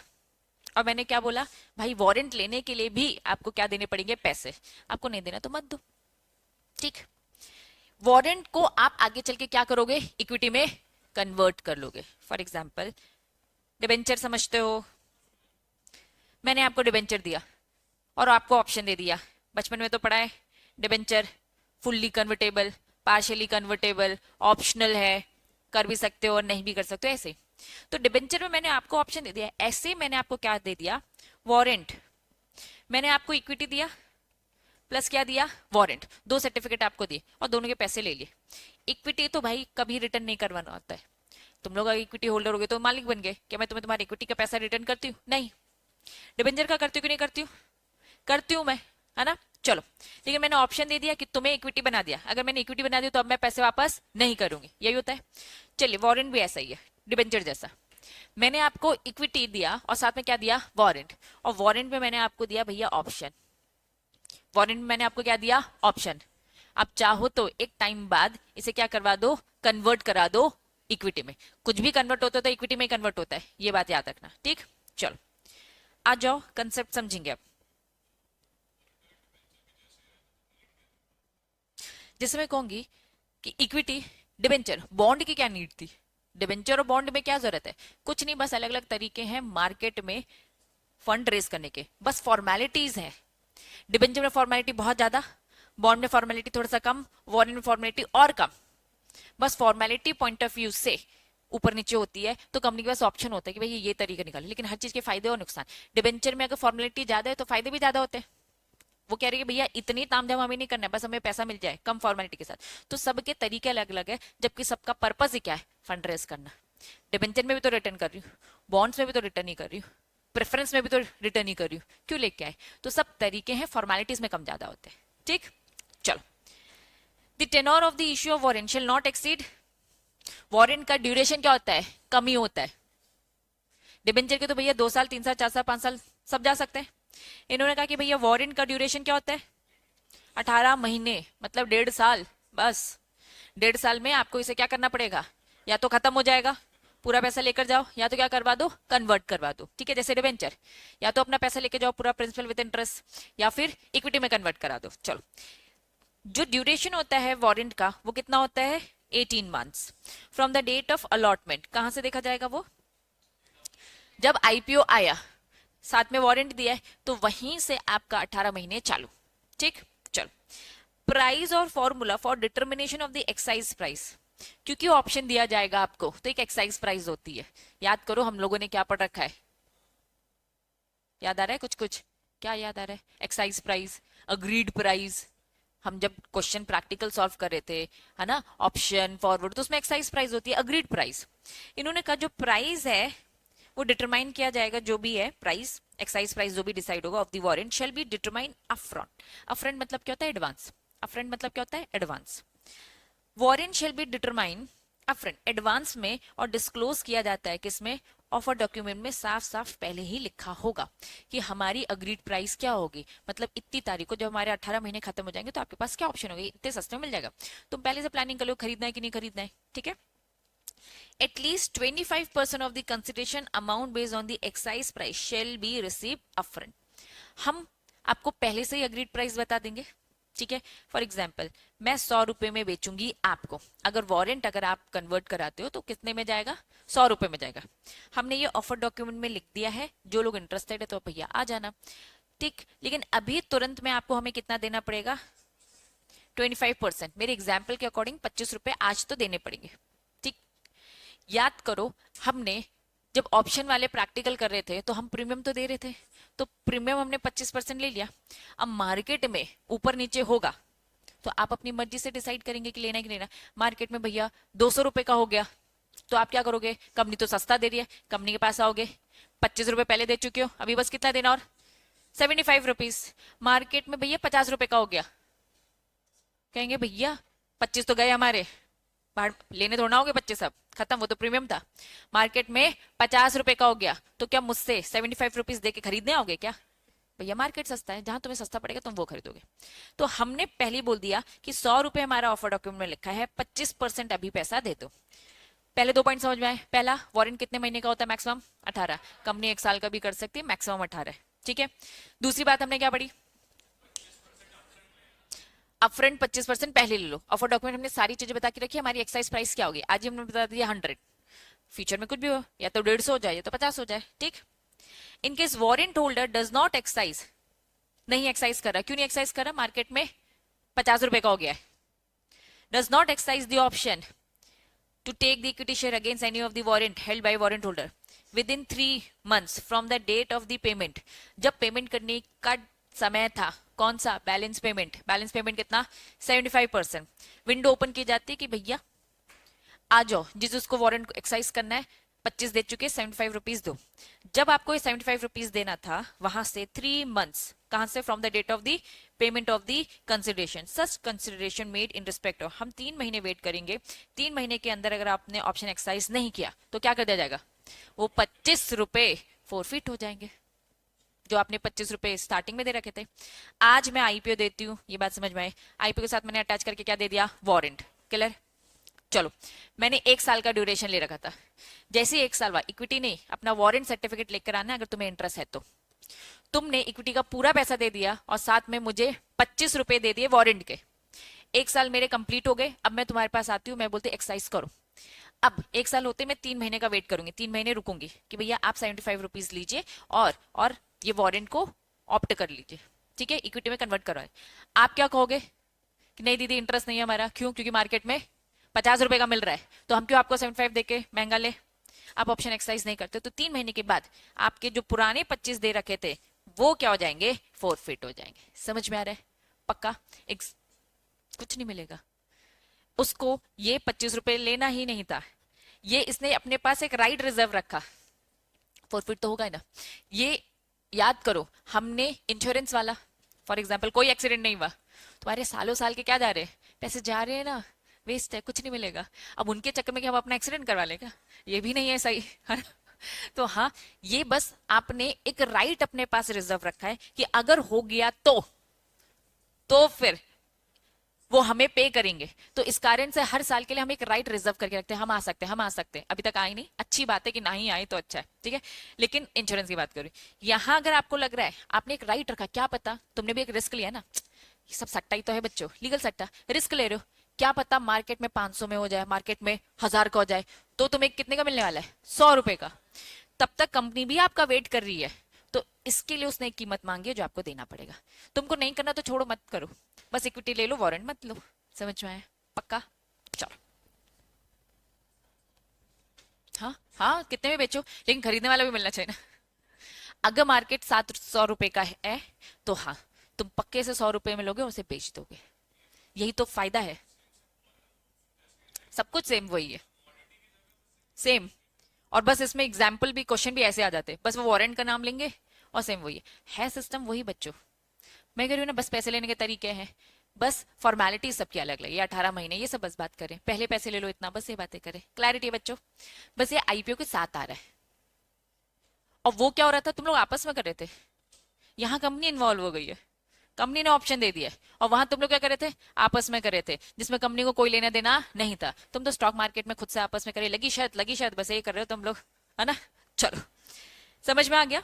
और मैंने क्या बोला, भाई वारंट लेने के लिए भी आपको क्या देने पड़ेंगे, पैसे। आपको नहीं देना तो मत दो, ठीक। वारंट को आप आगे चल के क्या करोगे, इक्विटी में कन्वर्ट कर लोगे। फॉर एग्जाम्पल डिबेंचर समझते हो, मैंने आपको डिबेंचर दिया और आपको ऑप्शन दे दिया, बचपन में तो पढ़ा है debenture fully convertible, partially convertible, optional है, कर भी सकते हो और नहीं भी कर सकते हो, ऐसे। तो डिबेंचर में मैंने आपको ऑप्शन दे दिया, ऐसे मैंने आपको क्या दे दिया, वारंट। मैंने आपको इक्विटी दिया प्लस क्या दिया, वारंट, दो सर्टिफिकेट आपको दिए और दोनों के पैसे ले लिए। इक्विटी तो भाई कभी रिटर्न नहीं करवाना होता है, तुम लोग अगर इक्विटी होल्डर हो गए तो मालिक बन गए, क्या मैं तुम्हें तुम्हारी इक्विटी का पैसा रिटर्न करती हूँ? नहीं। डिबेंचर का करती हूँ कि नहीं करती हूँ? करती हूँ मैं, है ना। चलो, लेकिन मैंने ऑप्शन दे दिया कि तुम्हें इक्विटी बना दिया, अगर मैंने इक्विटी बना दी तो अब मैं पैसे वापस नहीं करूंगी, यही होता है। चलिए, वारंट भी ऐसा ही है, डिबेंचर जैसा। मैंने आपको इक्विटी दिया और साथ में क्या दिया, वारंट, और वारंट में मैंने आपको दिया भैया ऑप्शन, वारंट में मैंने आपको क्या दिया, ऑप्शन। आप चाहो तो एक टाइम बाद इसे क्या करवा दो, कन्वर्ट करा दो इक्विटी में। कुछ भी कन्वर्ट होता है तो इक्विटी में कन्वर्ट होता है, ये बात याद रखना, ठीक। चलो आ जाओ, कंसेप्ट समझेंगे अब। जैसे मैं कहूंगी कि इक्विटी, डिबेंचर, बॉन्ड की क्या नीड थी, डिबेंचर और बॉन्ड में क्या जरूरत है, कुछ नहीं, बस अलग अलग तरीके हैं मार्केट में फंड रेज करने के, बस फॉर्मेलिटीज हैं। डिबेंचर में फॉर्मेलिटी बहुत ज्यादा, बॉन्ड में फॉर्मेलिटी थोड़ा सा कम, वारंट में फॉर्मेलिटी और कम। बस फॉर्मेलिटी पॉइंट ऑफ व्यू से ऊपर नीचे होती है, तो कंपनी के पास ऑप्शन होता है कि भाई ये तरीका निकाले, लेकिन हर चीज के फायदे और नुकसान। डिबेंचर में अगर फॉर्मेलिटी ज्यादा है तो फायदे भी ज्यादा होते हैं, वो कह रही है भैया इतनी तामझाम हमें नहीं करना है, बस हमें पैसा मिल जाए कम फॉर्मेलिटी के साथ। तो सबके तरीके अलग अलग है, जबकि सबका पर्पज ही क्या है, फंड रेज करना। डिबेंचर में भी तो रिटर्न कर रही हूँ, बॉन्ड्स में भी तो रिटर्न ही कर रही हूँ, प्रेफरेंस में भी तो रिटर्न ही कर रही हूँ, क्यों लेके आए। तो सब तरीके हैं, फॉर्मेलिटीज में कम ज्यादा होते हैं, ठीक। चलो, the tenure of the issue of warrant shall not exceed, warrant का ड्यूरेशन क्या होता है, कम ही होता है। डिबेंचर के तो भैया 2 साल 3 साल 4 साल 5 साल सब जा सकते हैं। इन्होंने कहा कि भैया वारंट का ड्यूरेशन क्या होता है, 18 महीने, मतलब 1.5 साल, बस 1.5 साल में आपको इसे क्या करना पड़ेगा, या तो खत्म हो जाएगा, पूरा पैसा लेकर जाओ, या तो क्या करवा दो, कन्वर्ट करवा दो, ठीक है, जैसे डिबेंचर, या तो अपना पैसा लेकर जाओ पूरा प्रिंसिपल विद इंटरेस्ट, या फिर इक्विटी में कन्वर्ट करा दो। चलो, जो ड्यूरेशन होता है वारंट का वो कितना होता है, 18 months from the date of allotment. कहां से देखा जाएगा वो, जब आईपीओ आया साथ में वारंट दिया है तो वहीं से आपका 18 महीने चालू, ठीक। चलो, प्राइस और formula for determination of the excise price, क्योंकि ऑप्शन दिया जाएगा आपको तो एक एक्साइज प्राइस होती है। याद करो हम लोगों ने क्या पढ़ रखा है, याद आ रहा है कुछ कुछ, क्या याद आ रहा है, एक्साइज प्राइस, अग्रीड प्राइस, हम जब क्वेश्चन प्रैक्टिकल सॉल्व कर रहे थे, है ना, ऑप्शन फॉरवर्ड, तो उसमें एक्साइज प्राइस होती है, अग्रीड प्राइस। इन्होंने कहा जो प्राइस है वो डिटरमाइन किया जाएगा, जो भी है प्राइस, एक्साइज प्राइस जो भी डिसाइड होगा of the warrant shall be determine upfront. Upfront मतलब क्या होता है? एडवांस। अपफ्रंट मतलब क्या होता है? Advance. Warrant shall be determine upfront, advance में, और डिस्क्लोज किया जाता है किसमें? ऑफर डॉक्यूमेंट में साफ साफ पहले ही लिखा होगा कि हमारी अग्रीड प्राइस क्या होगी, मतलब इतनी तारीख को जब हमारे 18 महीने खत्म हो जाएंगे तो आपके पास क्या ऑप्शन होगी, इतने सस्ते में मिल जाएगा। तुम पहले से प्लानिंग कर लो खरीदना है कि नहीं खरीदना है, ठीक है। At least 25% of the consideration amount based on the excise price shall be received upfront. हम आपको पहले से ही अग्रीड प्राइस बता देंगे, ठीक है। फॉर एग्जाम्पल मैं 100 रुपए में बेचूंगी आपको, अगर वारंट अगर आप कन्वर्ट कराते हो तो कितने में जाएगा? 100 रुपए में जाएगा। हमने ये ऑफर डॉक्यूमेंट में लिख दिया है, जो लोग इंटरेस्टेड है तो भैया आ जाना, ठीक। लेकिन अभी तुरंत में आपको हमें कितना देना पड़ेगा? 25%। मेरे एग्जाम्पल के अकॉर्डिंग 25 रुपए आज तो देने पड़ेंगे, ठीक। याद करो हमने जब ऑप्शन वाले प्रैक्टिकल कर रहे थे तो हम प्रीमियम तो दे रहे थे, तो प्रीमियम हमने 25% ले लिया। अब मार्केट में ऊपर नीचे होगा तो आप अपनी मर्जी से डिसाइड करेंगे कि लेना है कि लेना। मार्केट में भैया 200 रुपए का हो गया तो आप क्या करोगे? कंपनी तो सस्ता दे रही है, कंपनी के पास आओगे, 25 रुपए पहले दे चुके हो, अभी बस कितना देना और 75 रुपीज। मार्केट में भैया 50 रुपए का हो गया, कहेंगे भैया 25 तो गए हमारे, बाहर लेने थोड़ा होगे 25, अब खत्म, वो तो प्रीमियम था। मार्केट में 50 रुपए का हो गया तो क्या मुझसे 75 रुपीज दे के खरीदने आओगे क्या? भैया मार्केट सस्ता है, जहां तुम्हें सस्ता पड़ेगा तुम वो खरीदोगे। तो हमने पहले ही बोल दिया कि 100 रुपए हमारा ऑफर डॉक्यूमेंट में लिखा है, 25% अभी पैसा दे दो। पहले 2 पॉइंट समझ में आए। पहला, वारंट कितने महीने का होता है? मैक्सिमम 18। कंपनी 1 साल का भी कर सकती है, मैक्सिमम 18 है, ठीक है। दूसरी बात हमने क्या पढ़ी? अपफ्रंट 25% पहले ले लो। ऑफर डॉक्यूमेंट हमने सारी चीजें बता के रखी, हमारी एक्साइज प्राइस क्या होगी आज ही हमने बता दिया 100। फ्यूचर में कुछ भी हो, या तो 150 हो जाए या तो 50 हो जाए, ठीक। In case warrant holder does not excise, नहीं एक्साइज कर रहा, क्यों नहीं एक्साइज कर रहा? मार्केट में 50 रुपए का हो गया है। Does not excise the option to take the equity share against any of the warrant held by warrant holder within 3 months from the date of the payment। जब पेमेंट करने का समय था, कौन सा? Balance payment. बैलेंस पेमेंट कितना? 75%। Window open की जाती है कि भैया आ जाओ, जिस उसको वारंट को एक्साइज करना है, 25 दे चुके, 75 रुपीज दो। जब आपको ये 75 रुपीज देना था, वहां से 3 मंथ्स, कहां से? From the date of the payment of the consideration, such consideration made in respect of, हम 3 महीने वेट करेंगे। 3 महीने के अंदर अगर आपने ऑप्शन एक्साइज नहीं किया तो क्या कर दिया जाएगा? वो 25 रुपए फोरफिट हो जाएंगे, जो आपने 25 रुपए स्टार्टिंग में दे रखे थे। आज मैं आईपीओ देती हूँ, ये बात समझ में आए? आईपीओ के साथ मैंने अटैच करके क्या दे दिया? वारंट। क्लियर? चलो, मैंने 1 साल का ड्यूरेशन ले रखा था, जैसे ही 1 साल बाद, इक्विटी नहीं, अपना वारंट सर्टिफिकेट लेकर आना अगर तुम्हें इंटरेस्ट है तो। तुमने इक्विटी का पूरा पैसा दे दिया और साथ में मुझे 25 रुपए दे दिए वारंट के। 1 साल मेरे कंप्लीट हो गए, अब मैं तुम्हारे पास आती हूँ, मैं बोलती एक्सरसाइज करो। अब 1 साल होते मैं 3 महीने का वेट करूंगी, 3 महीने रुकूंगी कि भैया आप 75 रुपीज लीजिए और ये वारंट को ऑप्ट कर लीजिए, ठीक है, इक्विटी में कन्वर्ट करो। आप क्या कहोगे कि नहीं दीदी इंटरेस्ट नहीं है हमारा, क्यों? क्योंकि मार्केट में 50 रुपए का मिल रहा है, तो हम क्यों आपको 75 देके महंगा ले? आप ऑप्शन एक्सरसाइज नहीं करते तो 3 महीने के बाद आपके जो पुराने 25 दे रखे थे वो क्या हो जाएंगे? फोरफिट हो जाएंगे। समझ में आ रहा है? पक्का? कुछ नहीं मिलेगा उसको, ये 25 रुपए लेना ही नहीं था, ये इसने अपने पास एक राइट रिजर्व रखा, फोरफिट तो होगा ही ना। ये याद करो, हमने इंश्योरेंस वाला, फॉर एग्जाम्पल कोई एक्सीडेंट नहीं हुआ, तुम्हारे सालों साल के क्या जा रहे हैं? पैसे जा रहे हैं ना, वेस्ट है, कुछ नहीं मिलेगा। अब उनके चक्कर में क्या हम अपना एक्सीडेंट करवा लेगा? ये भी नहीं है सही, है ना? तो हाँ, ये बस आपने एक राइट अपने पास रिजर्व रखा है कि अगर हो गया तो फिर वो हमें पे करेंगे। तो इस कारण से हर साल के लिए हम एक राइट रिजर्व करके रखते हैं, हम आ सकते हैं, हम आ सकते हैं। अभी तक आई नहीं, अच्छी बात है कि ना ही आई तो अच्छा है, ठीक है। लेकिन इंश्योरेंस की बात करूँ, यहां अगर आपको लग रहा है आपने एक राइट रखा, क्या पता, तुमने भी एक रिस्क लिया ना, ये सब सट्टा ही तो है बच्चों, लीगल सट्टा, रिस्क ले रहे हो, क्या पता मार्केट में 500 में हो जाए, मार्केट में 1000 का हो जाए, तो तुम्हें कितने का मिलने वाला है? 100 रुपए का। तब तक कंपनी भी आपका वेट कर रही है, तो इसके लिए उसने एक कीमत मांगी है जो आपको देना पड़ेगा। तुमको नहीं करना तो छोड़ो, मत करो, बस इक्विटी ले लो, वारंट मत लो। समझ में आया? पक्का? चलो, हाँ हाँ, कितने में बेचो, लेकिन खरीदने वाला भी मिलना चाहिए ना। अगर मार्केट 700 रुपए का है तो हाँ, तुम पक्के से 100 रुपए में लोगे और उसे बेच दोगे। यही तो फायदा है। सब कुछ सेम वही है, सेम। और बस इसमें एग्जाम्पल भी, क्वेश्चन भी ऐसे आ जाते हैं, बस वो वारंट का नाम लेंगे और सेम वही है सिस्टम वही बच्चों। मैं कह रही हूँ ना, बस पैसे लेने के तरीके हैं, बस फॉर्मेलिटी सबकी अलग अलग। ये 18 महीने ये सब बस बात करें, पहले पैसे ले लो इतना, बस ये बातें करें, क्लैरिटी है बच्चों। बस ये आईपीओ के साथ आ रहा है। और वो क्या हो रहा था, तुम लोग आपस में कर रहे थे, यहाँ कंपनी इन्वॉल्व हो गई है, कंपनी ने ऑप्शन दे दिया है, और वहां तुम लोग क्या कर रहे थे, आपस में कर रहे थे, जिसमें कंपनी को कोई लेना देना नहीं था। तुम तो स्टॉक मार्केट में खुद से आपस में करे, लगी शर्त, बस ये कर रहे हो तुम लोग, है ना। चलो, समझ में आ गया।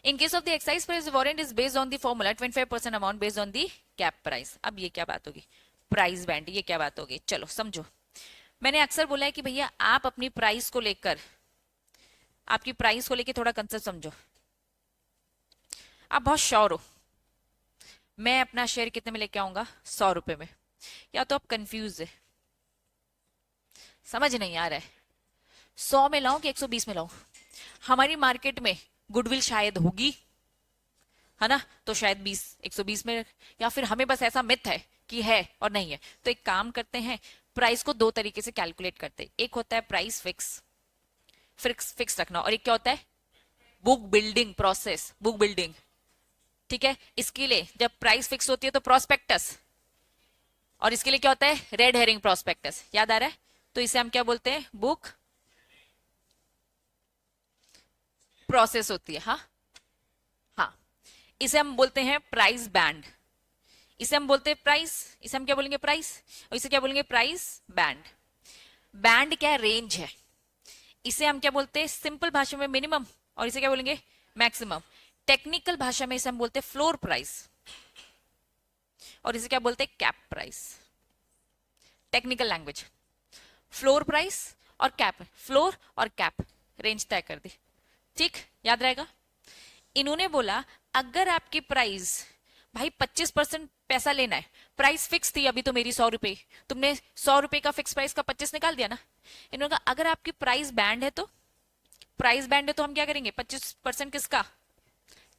In case of the exercise price, the warrant is based on the formula 25% amount based on the cap price. अब ये क्या बात होगी, प्राइस बैंड, ये क्या बात होगी, चलो समझो। मैंने अक्सर बोला है कि भैया आप अपनी प्राइस को लेकर, आपकी प्राइस को लेकर थोड़ा कंसेप्ट समझो। आप बहुत श्योर हो मैं अपना शेयर कितने में लेके आऊंगा, 100 रुपए में, या तो आप कंफ्यूज है, समझ नहीं आ रहा है 100 में लाऊं कि 120 में लाऊं। हमारी मार्केट में गुडविल शायद होगी, है ना, तो शायद 120 में, या फिर हमें बस ऐसा मिथ है कि है और नहीं है। तो एक काम करते हैं, प्राइस को दो तरीके से कैलकुलेट करते हैं। एक होता है प्राइस फिक्स रखना, और एक क्या होता है, book building process, book building. ठीक है, इसके लिए जब प्राइस फिक्स होती है तो प्रोस्पेक्टस, और इसके लिए क्या होता है, रेड हेरिंग प्रोस्पेक्टस। याद आ रहा है, तो इसे हम क्या बोलते हैं, बुक प्रोसेस होती है। हाँ हाँ, इसे हम बोलते हैं प्राइस बैंड, इसे हम बोलते हैं प्राइस, इसे हम क्या बोलेंगे, प्राइस, और इसे क्या बोलेंगे, प्राइस बैंड। बैंड क्या है, रेंज है। इसे हम क्या बोलते हैं, सिंपल भाषा में मिनिमम, और इसे क्या बोलेंगे, मैक्सिमम। टेक्निकल भाषा में इसे हम बोलते हैं फ्लोर प्राइस, और इसे क्या बोलते हैं, cap price. Technical language, floor price और कैप, फ्लोर और कैप, रेंज तय कर दी। ठीक, याद रहेगा। इन्होंने बोला अगर आपकी प्राइस, भाई 25% पैसा लेना है, प्राइस फिक्स थी अभी तो मेरी 100 रुपए, तुमने 100 रुपए का फिक्स प्राइस का 25 निकाल दिया ना। इन्होंने कहा अगर आपकी प्राइस बैंड है तो, प्राइस बैंड है तो हम क्या करेंगे, 25% किसका,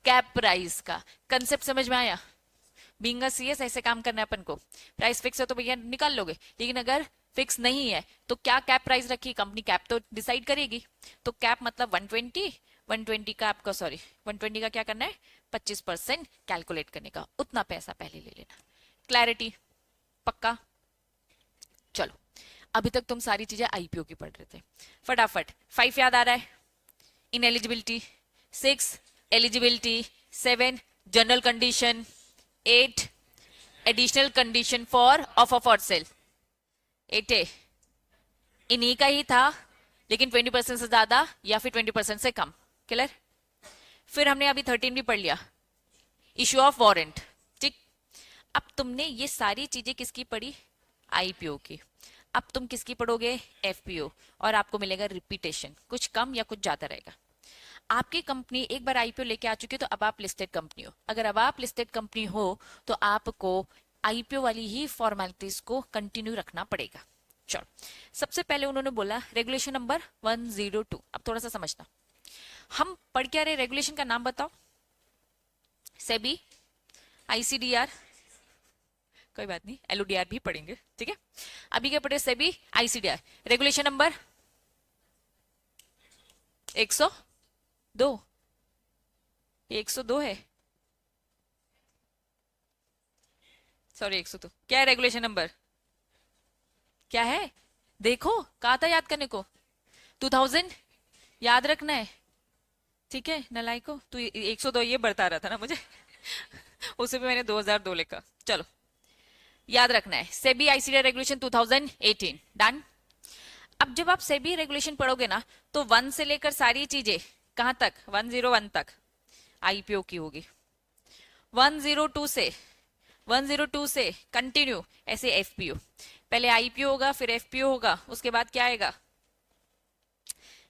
कैप प्राइस का। कंसेप्ट समझ में आया। बीइंग अ सीएस ऐसे काम करना है अपन को। प्राइस फिक्स है तो भैया निकाल लोगे, लेकिन अगर फिक्स नहीं है तो क्या कैप प्राइस रखी, कंपनी कैप तो डिसाइड करेगी। तो कैप मतलब 120 का आपका, सॉरी 120 का क्या करना है, 25% कैलकुलेट करने का, उतना पैसा पहले ले लेना। क्लैरिटी, पक्का। चलो, अभी तक तुम सारी चीजें आईपीओ की पढ़ रहे थे, फटाफट 5 याद आ रहा है, in eligibility, 6 eligibility, 7 general condition, 8 additional condition for offer for sale. 8 इन्हीं का ही था, लेकिन 20% से ज्यादा या फिर 20% से कम। क्लियर। फिर हमने अभी 13 भी पढ़ लिया, इश्यू ऑफ वारंट। ठीक, अब तुमने ये सारी चीजें किसकी पढ़ी, आईपीओ की। अब तुम किसकी पढ़ोगे, एफपीओ, और आपको मिलेगा रिपीटेशन, कुछ कम या कुछ ज्यादा रहेगा। आपकी कंपनी एक बार आईपीओ लेके आ चुकी है तो अब आप लिस्टेड कंपनी हो। अगर अब आप लिस्टेड कंपनी हो तो आपको आईपीओ वाली ही फॉर्मेलिटीज को कंटिन्यू रखना पड़ेगा। चलो, सबसे पहले उन्होंने बोला रेगुलेशन नंबर 102। अब थोड़ा सा समझना, हम पढ़ क्या रहे, रेगुलेशन का नाम बताओ, सेबी, आईसीडीआर, कोई बात नहीं एलओडीआर भी पढ़ेंगे, ठीक है। अभी क्या पढ़े, सेबी आईसीडीआर, रेगुलेशन नंबर 102, 102 है, सॉरी 102 क्या है, रेगुलेशन नंबर क्या है, देखो कहा था याद करने को, 2000 याद रखना है, ठीक है। नलाइको तू 102 ये बढ़ता रहा था ना मुझे उसे भी मैंने 2002 लिखा। चलो, याद रखना है, सेबी आईसीडी रेगुलेशन 2018, डन। अब जब आप सेबी रेगुलेशन पढ़ोगे ना, तो 1 से लेकर सारी चीजें कहां तक, 101 तक आईपीओ की होगी। 102 से कंटिन्यू ऐसे एफपीओ, पहले आईपीओ होगा फिर एफपीओ होगा, उसके बाद क्या आएगा,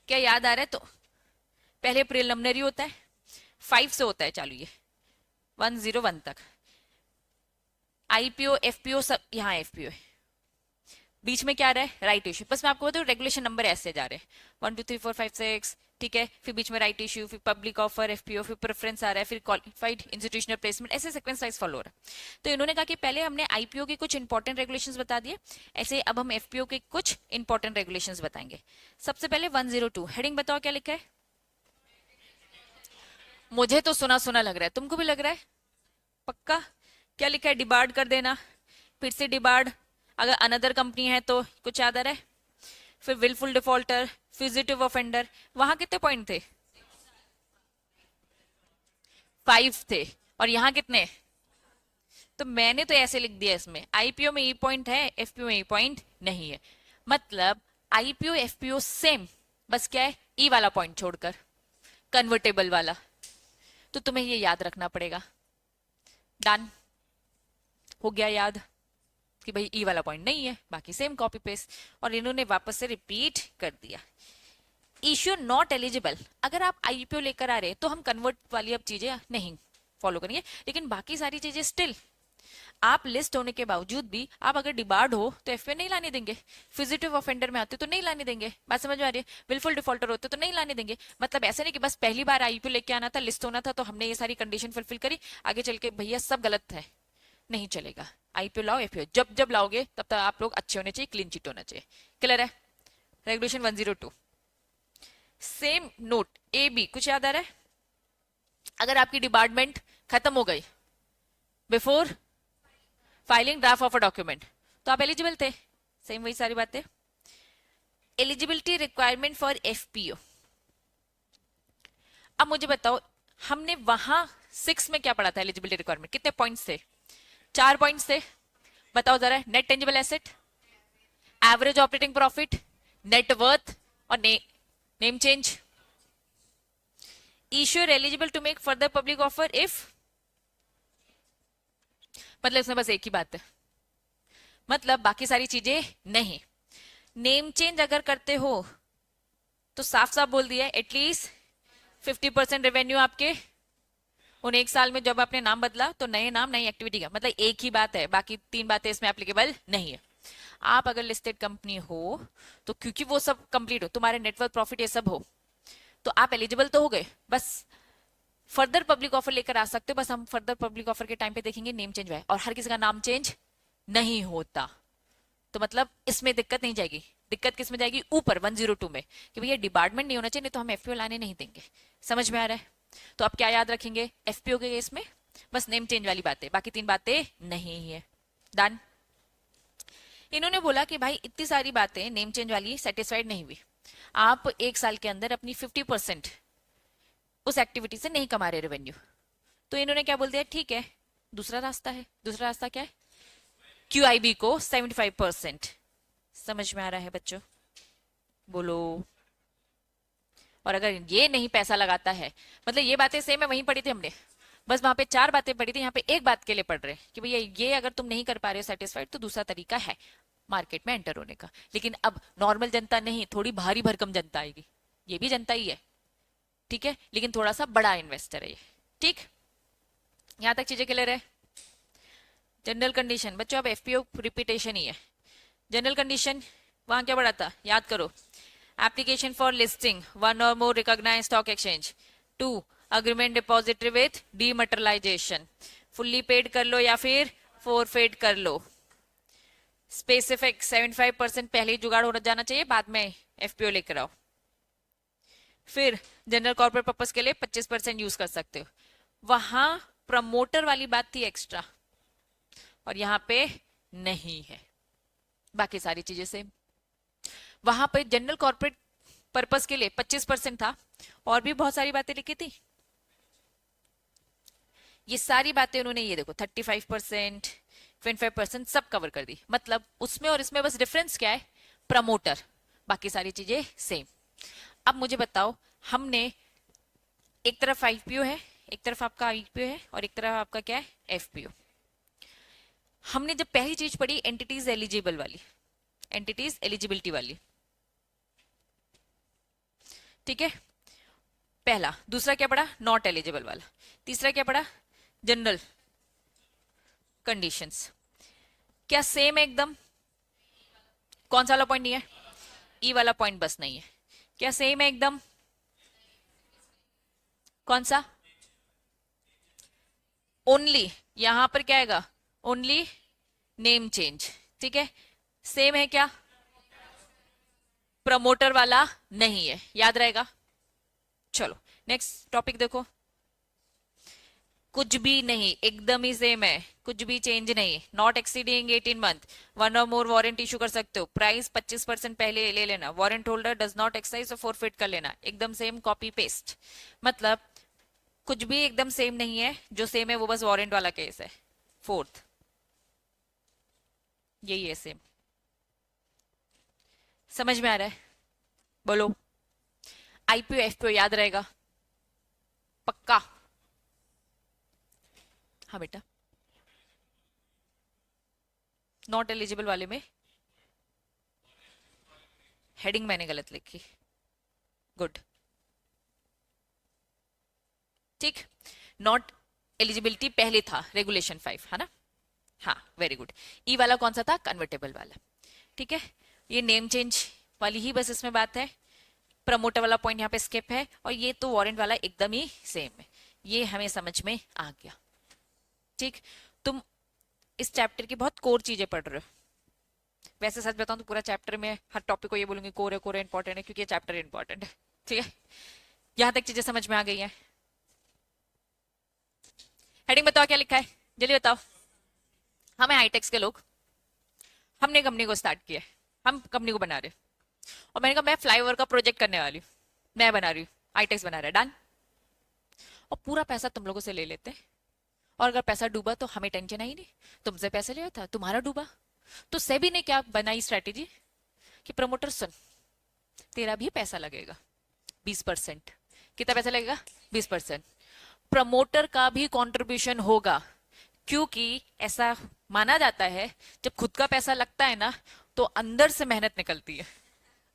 क्या याद आ रहा है, तो पहले प्रिलिमिनरी होता है, 5 से होता है चालू ये 101 तक, आईपीओ एफपीओ सब, यहाँ एफपीओ है। बीच में क्या आ रहा है, राइट इश्यू। बस मैं आपको बताऊं रेगुलेशन नंबर ऐसे जा रहे हैं 1 2 3 4 5 6, ठीक है। फिर बीच में राइट इश्यू, फिर पब्लिक ऑफर, एफपीओ, फिर प्रेफरेंस आ रहा है, फिर क्वालिफाइड इंस्टीट्यूशनल प्लेसमेंट, ऐसे सीक्वेंस वाइज फॉलो हो रहा है। तो इन्होंने कहा कि पहले हमने आईपीओ के कुछ इंपॉर्टेंट रेगुलेशंस बता दिए, ऐसे अब हम एफपीओ के कुछ इंपॉर्टेंट रेगुलेशंस बताएंगे। सबसे पहले 102 हेडिंग बताओ क्या लिखा है। मुझे तो सुना सुना लग रहा है, तुमको भी लग रहा है पक्का? क्या लिखा है, डिबार्ड कर देना, फिर से डिबार्ड, अगर अनदर कंपनी है तो कुछ याद आ रहा है, फिर विलफुल डिफॉल्टर, फ्यूजिटिव ऑफेंडर। वहां कितने पॉइंट थे, 5 थे, और यहाँ कितने? तो मैंने तो ऐसे लिख दिया, इसमें आईपीओ में ई पॉइंट है, एफपीओ में ई पॉइंट नहीं है। मतलब आईपीओ एफपीओ सेम, बस क्या है, ई वाला पॉइंट छोड़कर, कन्वर्टेबल वाला। तो तुम्हें ये याद रखना पड़ेगा। डन हो गया याद कि भाई ई वाला पॉइंट नहीं है, बाकी सेम कॉपी पेस्ट। और इन्होंने वापस से रिपीट कर दिया। इश्यू नॉट एलिजिबल, अगर आप आईपीओ लेकर आ रहे तो हम कन्वर्ट वाली अब चीजें नहीं फॉलो करेंगे, लेकिन बाकी सारी चीजें स्टिल आप लिस्ट होने के बावजूद भी आप अगर डिबार्ड हो तो एफपीओ नहीं लाने देंगे, फिजिटिव ऑफेंडर में आते तो नहीं लाने देंगे। बात समझ में आ रही है? विलफुल डिफॉल्टर होते तो नहीं लाने देंगे। मतलब ऐसा नहीं कि बस पहली बार आईपीओ लेके आना था, लिस्ट होना था तो हमने ये सारी कंडीशन फुलफिल करी, आगे चल के भैया सब गलत है, नहीं चलेगा। आईपीओ लाओ, एफपीओ जब जब लाओगे तब तक आप लोग अच्छे होने चाहिए, क्लीन चिट होना चाहिए। क्लियर है? Regulation 102 same note A B, कुछ याद आ रहा है? अगर आपकी डिपार्टमेंट खत्म हो गई before filing draft of a document तो आप एलिजिबल थे, सेम वही सारी बातें। एलिजिबिलिटी रिक्वायरमेंट फॉर एफपीओ, अब मुझे बताओ हमने वहां 6 में क्या पढ़ा था, एलिजिबिलिटी रिक्वायरमेंट कितने पॉइंट्स थे? 4 पॉइंट्स थे। बताओ जरा, net tangible asset, average operating profit, net worth, और name change. issuer eligible to make further public offer if, मतलब इसमें बस एक ही बात है, मतलब बाकी सारी चीजें नहीं। नेम चेंज अगर करते हो तो साफ साफ बोल दिया एटलीस्ट 50% रेवेन्यू आपके उन एक साल में जब आपने नाम बदला तो नए नाम नई एक्टिविटी का, मतलब एक ही बात है, बाकी 3 बातें इसमें एप्लीकेबल नहीं है। आप अगर लिस्टेड कंपनी हो तो क्योंकि वो सब कंप्लीट हो, तुम्हारे नेटवर्क प्रॉफिट ये सब हो, तो आप एलिजिबल तो हो गए, बस फर्दर पब्लिक ऑफर लेकर आ सकते हो। बस हम फर्दर पब्लिक ऑफर के टाइम पे देखेंगे नेम चेंज हुआ है, और हर किसी का नाम चेंज नहीं होता, तो मतलब इसमें दिक्कत नहीं जाएगी। दिक्कत किस में जाएगी? ऊपर 102 में, कि भैया डिपार्टमेंट नहीं होना चाहिए, नहीं तो हम एफपीओ लाने नहीं देंगे। समझ में आ रहा है? तो आप क्या याद रखेंगे एफपीओ के केस में? बस नेम चेंज वाली बातें, बाकी 3 बातें नहीं है। डन। इन्होंने बोला कि भाई इतनी सारी बातें नेम चेंज वाली सेटिस्फाइड नहीं हुई, आप एक साल के अंदर अपनी 50% उस एक्टिविटी से नहीं कमा रहे रेवेन्यू, तो इन्होंने क्या बोल दिया, ठीक है दूसरा रास्ता है। दूसरा रास्ता क्या है? क्यूआईबी को 75%। समझ में आ रहा है बच्चों? बोलो। और अगर ये नहीं पैसा लगाता है, मतलब ये बातें सेम है वहीं पढ़ी थी हमने, बस वहां पे 4 बातें पढ़ी थी, यहाँ पे एक बात के लिए पढ़ रहे हैं कि भैया ये अगर तुम नहीं कर पा रहे हो सेटिस्फाइड तो दूसरा तरीका है मार्केट में एंटर होने का। लेकिन अब नॉर्मल जनता नहीं, थोड़ी भारी भरकम जनता आएगी, ये भी जनता ही है, ठीक है, लेकिन थोड़ा सा बड़ा इन्वेस्टर है ये। ठीक, यहां तक चीजें क्लियर है? जनरल कंडीशन बच्चों, अब एफपीओ रिपीटेशन ही है। जनरल कंडीशन वहां क्या पढ़ा था, याद करो। एप्लीकेशन फॉर लिस्टिंग वन और more recognized stock exchange. 2 agreement depository with dematerialization, fully paid कर लो या फिर फोरफेड कर लो। स्पेसिफिक 75% पहले ही जुगाड़ हो जाना चाहिए, बाद में एफपीओ लेकर आओ। फिर जनरल कॉर्पोरेट पर्पस के लिए 25% यूज कर सकते हो। वहां प्रमोटर वाली बात थी एक्स्ट्रा, और यहां पे नहीं है, बाकी सारी चीजें सेम। वहां पे जनरल कॉर्पोरेट पर्पस के लिए 25% था, और भी बहुत सारी बातें लिखी थी। ये सारी बातें उन्होंने, ये देखो 35%, 25% सब कवर कर दी। मतलब उसमें और इसमें बस डिफरेंस क्या है, प्रमोटर, बाकी सारी चीजें सेम। अब मुझे बताओ, हमने एक तरफ आईपीओ है, एक तरफ आपका आईपीओ है, और एक तरफ आपका क्या है, एफपीओ। हमने जब पहली चीज पढ़ी एंटिटीज एलिजिबल वाली, एंटिटीज एलिजिबिलिटी वाली, ठीक है, पहला। दूसरा क्या पढ़ा, नॉट एलिजिबल वाला। तीसरा क्या पढ़ा, जनरल कंडीशंस। क्या सेम एकदम? कौन सा वाला पॉइंट नहीं है? ई वाला पॉइंट बस नहीं है। क्या सेम है एकदम? कौन सा? ओनली, यहां पर क्या आएगा? ओनली नेम चेंज, ठीक है। सेम है क्या? प्रमोटर वाला नहीं है, याद रहेगा। चलो नेक्स्ट टॉपिक देखो। कुछ भी नहीं, एकदम ही सेम है, कुछ भी चेंज नहीं। नॉट एक्सीडिंग 18 मंथ, वन और मोर वारंट इशू कर सकते हो। प्राइस 25% पहले ले लेना। Warrant holder does not exercise और फॉरफिट कर लेना। एकदम सेम, कॉपी पेस्ट। मतलब कुछ भी एकदम सेम नहीं है, जो सेम है वो बस वारंट वाला केस है। फोर्थ, यही है सेम। समझ में आ रहा है? बोलो। आईपीओ एफपीओ याद रहेगा पक्का? हाँ बेटा। नॉट एलिजिबल वाले में हेडिंग मैंने गलत लिखी। गुड, ठीक। नॉट एलिजिबिलिटी पहले था, रेगुलेशन 5 है ना। हाँ वेरी गुड। ई वाला कौन सा था? कन्वर्टेबल वाला, ठीक है। ये नेम चेंज वाली ही बस इसमें बात है। प्रमोटर वाला पॉइंट यहाँ पे स्किप है, और ये तो वारंट वाला एकदम ही सेम है। ये हमें समझ में आ गया, ठीक। तुम इस चैप्टर की बहुत कोर चीजें पढ़ रहे हो। वैसे सच बताऊं तो पूरा चैप्टर में हर टॉपिक को ये बोलूंगी कोर है इंपॉर्टेंट है, क्योंकि ये चैप्टर इंपॉर्टेंट है, ठीक है। यहां तक चीजें समझ में आ गई हैं? हेडिंग बताओ क्या लिखा है, जल्दी बताओ। हमें हाईटेक्स के लोग, हमने कंपनी को स्टार्ट किया है, हम कंपनी को बना रहे हैं। और मैंने कहा मैं फ्लाईओवर का प्रोजेक्ट करने वाली हूँ, मैं बना रही हूँ, हाईटेक्स बना रहा है, डन। और पूरा पैसा तुम लोगों से ले लेते हैं, और अगर पैसा डूबा तो हमें टेंशन आई नहीं। तुमसे पैसे लिया था, तुम्हारा डूबा। तो सेबी ने क्या बनाई स्ट्रेटेजी कि प्रमोटर सुन, तेरा भी पैसा लगेगा 20%। कितना पैसा लगेगा? 20%। प्रमोटर का भी कंट्रीब्यूशन होगा, क्योंकि ऐसा माना जाता है जब खुद का पैसा लगता है ना, तो अंदर से मेहनत निकलती है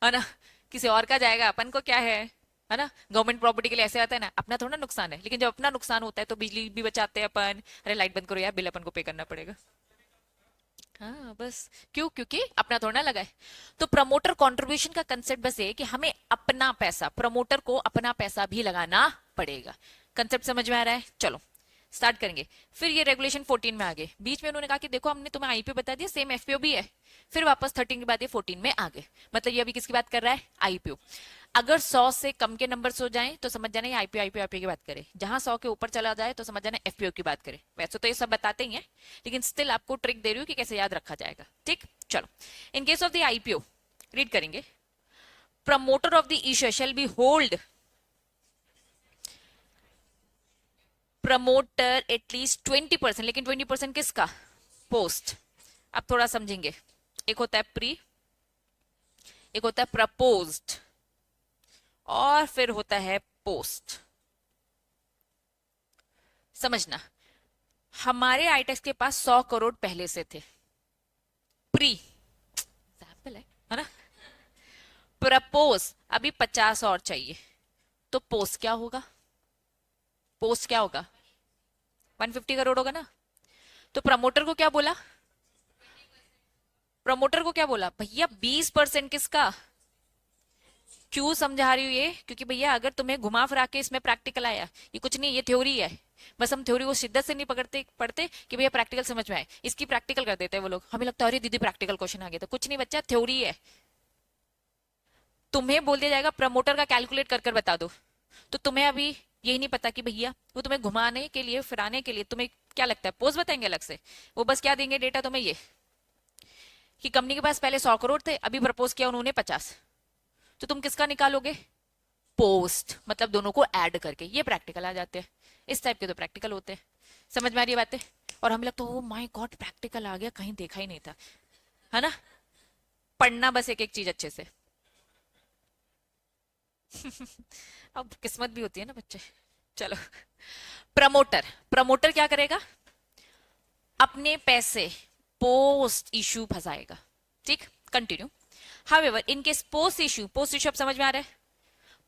ना। किसी और का जाएगा, अपन को क्या है ना। गवर्नमेंट प्रॉपर्टी के लिए ऐसे आता है ना, अपना थोड़ा नुकसान है, लेकिन जब अपना नुकसान होता है तो बिजली भी बचाते हैं अपन। अरे लाइट बंद करो यार, बिल अपन को पे करना पड़ेगा। हाँ बस, क्यों? क्योंकि अपना थोड़ा लगा है। तो प्रमोटर कंट्रीब्यूशन का कंसेप्ट बस ये कि हमें अपना पैसा, प्रमोटर को अपना पैसा भी लगाना पड़ेगा। कंसेप्ट समझ में आ रहा है? चलो स्टार्ट करेंगे। फिर ये रेगुलेशन 14 में आ गए। बीच में उन्होंने कहा कि देखो हमने तुम्हें आईपीओ बता दिया, सेम एफपीओ भी है। फिर वापस 13 के बाद ये 14 में आ गए। मतलब ये अभी किसकी बात कर रहा है? आईपीओ। अगर 100 से कम के नंबर्स हो जाएं तो समझ जाना ये आईपीओ आईपीओ आईपीओ की बात करे। जहां 100 के ऊपर चला जाए तो समझ जाना एफपीओ की बात करे। वैसे तो ये सब बताते ही हैं, लेकिन स्टिल आपको ट्रिक दे रही हूँ कि कैसे याद रखा जाएगा, ठीक। चलो, in case of the IPO read करेंगे। Promoter of the issuer shall be hold promoter at least 20%। लेकिन 20% किसका? पोस्ट। अब थोड़ा समझेंगे। एक होता है प्री, एक होता है प्रपोज्ड, और फिर होता है पोस्ट। समझना, हमारे आईटेक्स के पास 100 करोड़ पहले से थे, प्री एग्जाम्पल है ना। प्रपोज अभी 50 और चाहिए, तो पोस्ट क्या होगा? पोस्ट क्या होगा? 150 करोड़ होगा ना। तो प्रमोटर को क्या बोला? प्रमोटर को क्या बोला? भैया 20% किसका? क्यों समझा रही हूँ ये? क्योंकि भैया अगर तुम्हें घुमा फिरा के इसमें प्रैक्टिकल आया, ये कुछ नहीं, ये थ्योरी है। बस हम थ्योरी को शिद्दत से नहीं पकड़ते पढ़ते कि भैया प्रैक्टिकल समझ में आए, इसकी प्रैक्टिकल कर देते हैं वो लोग। हमें लगता है अरे दीदी प्रैक्टिकल क्वेश्चन आ गया। तो कुछ नहीं बच्चा, थ्योरी है। तुम्हें बोल दिया जाएगा प्रमोटर का कैलकुलेट कर कर बता दो, तो तुम्हें अभी यही नहीं पता कि भैया वो तुम्हें घुमाने के लिए, फिराने के लिए तुम्हें क्या लगता है, पोज बताएंगे अलग से? वो बस क्या देंगे डेटा तुम्हें, ये कि कंपनी के पास पहले 100 करोड़ थे, अभी प्रपोज किया उन्होंने 50। तो तुम किसका निकालोगे? पोस्ट। मतलब दोनों को ऐड करके। ये प्रैक्टिकल आ जाते हैं, इस टाइप के तो प्रैक्टिकल होते हैं। समझ में आ रही है बातें? और हमें लगता है ओ माय गॉड प्रैक्टिकल आ गया, कहीं देखा ही नहीं था, है ना। पढ़ना बस एक एक चीज अच्छे से। अब किस्मत भी होती है ना बच्चे। चलो, प्रमोटर, प्रमोटर क्या करेगा? अपने पैसे पोस्ट इशू फंसाएगा, ठीक। Continue. However in case post issue अब समझ में आ रहा है?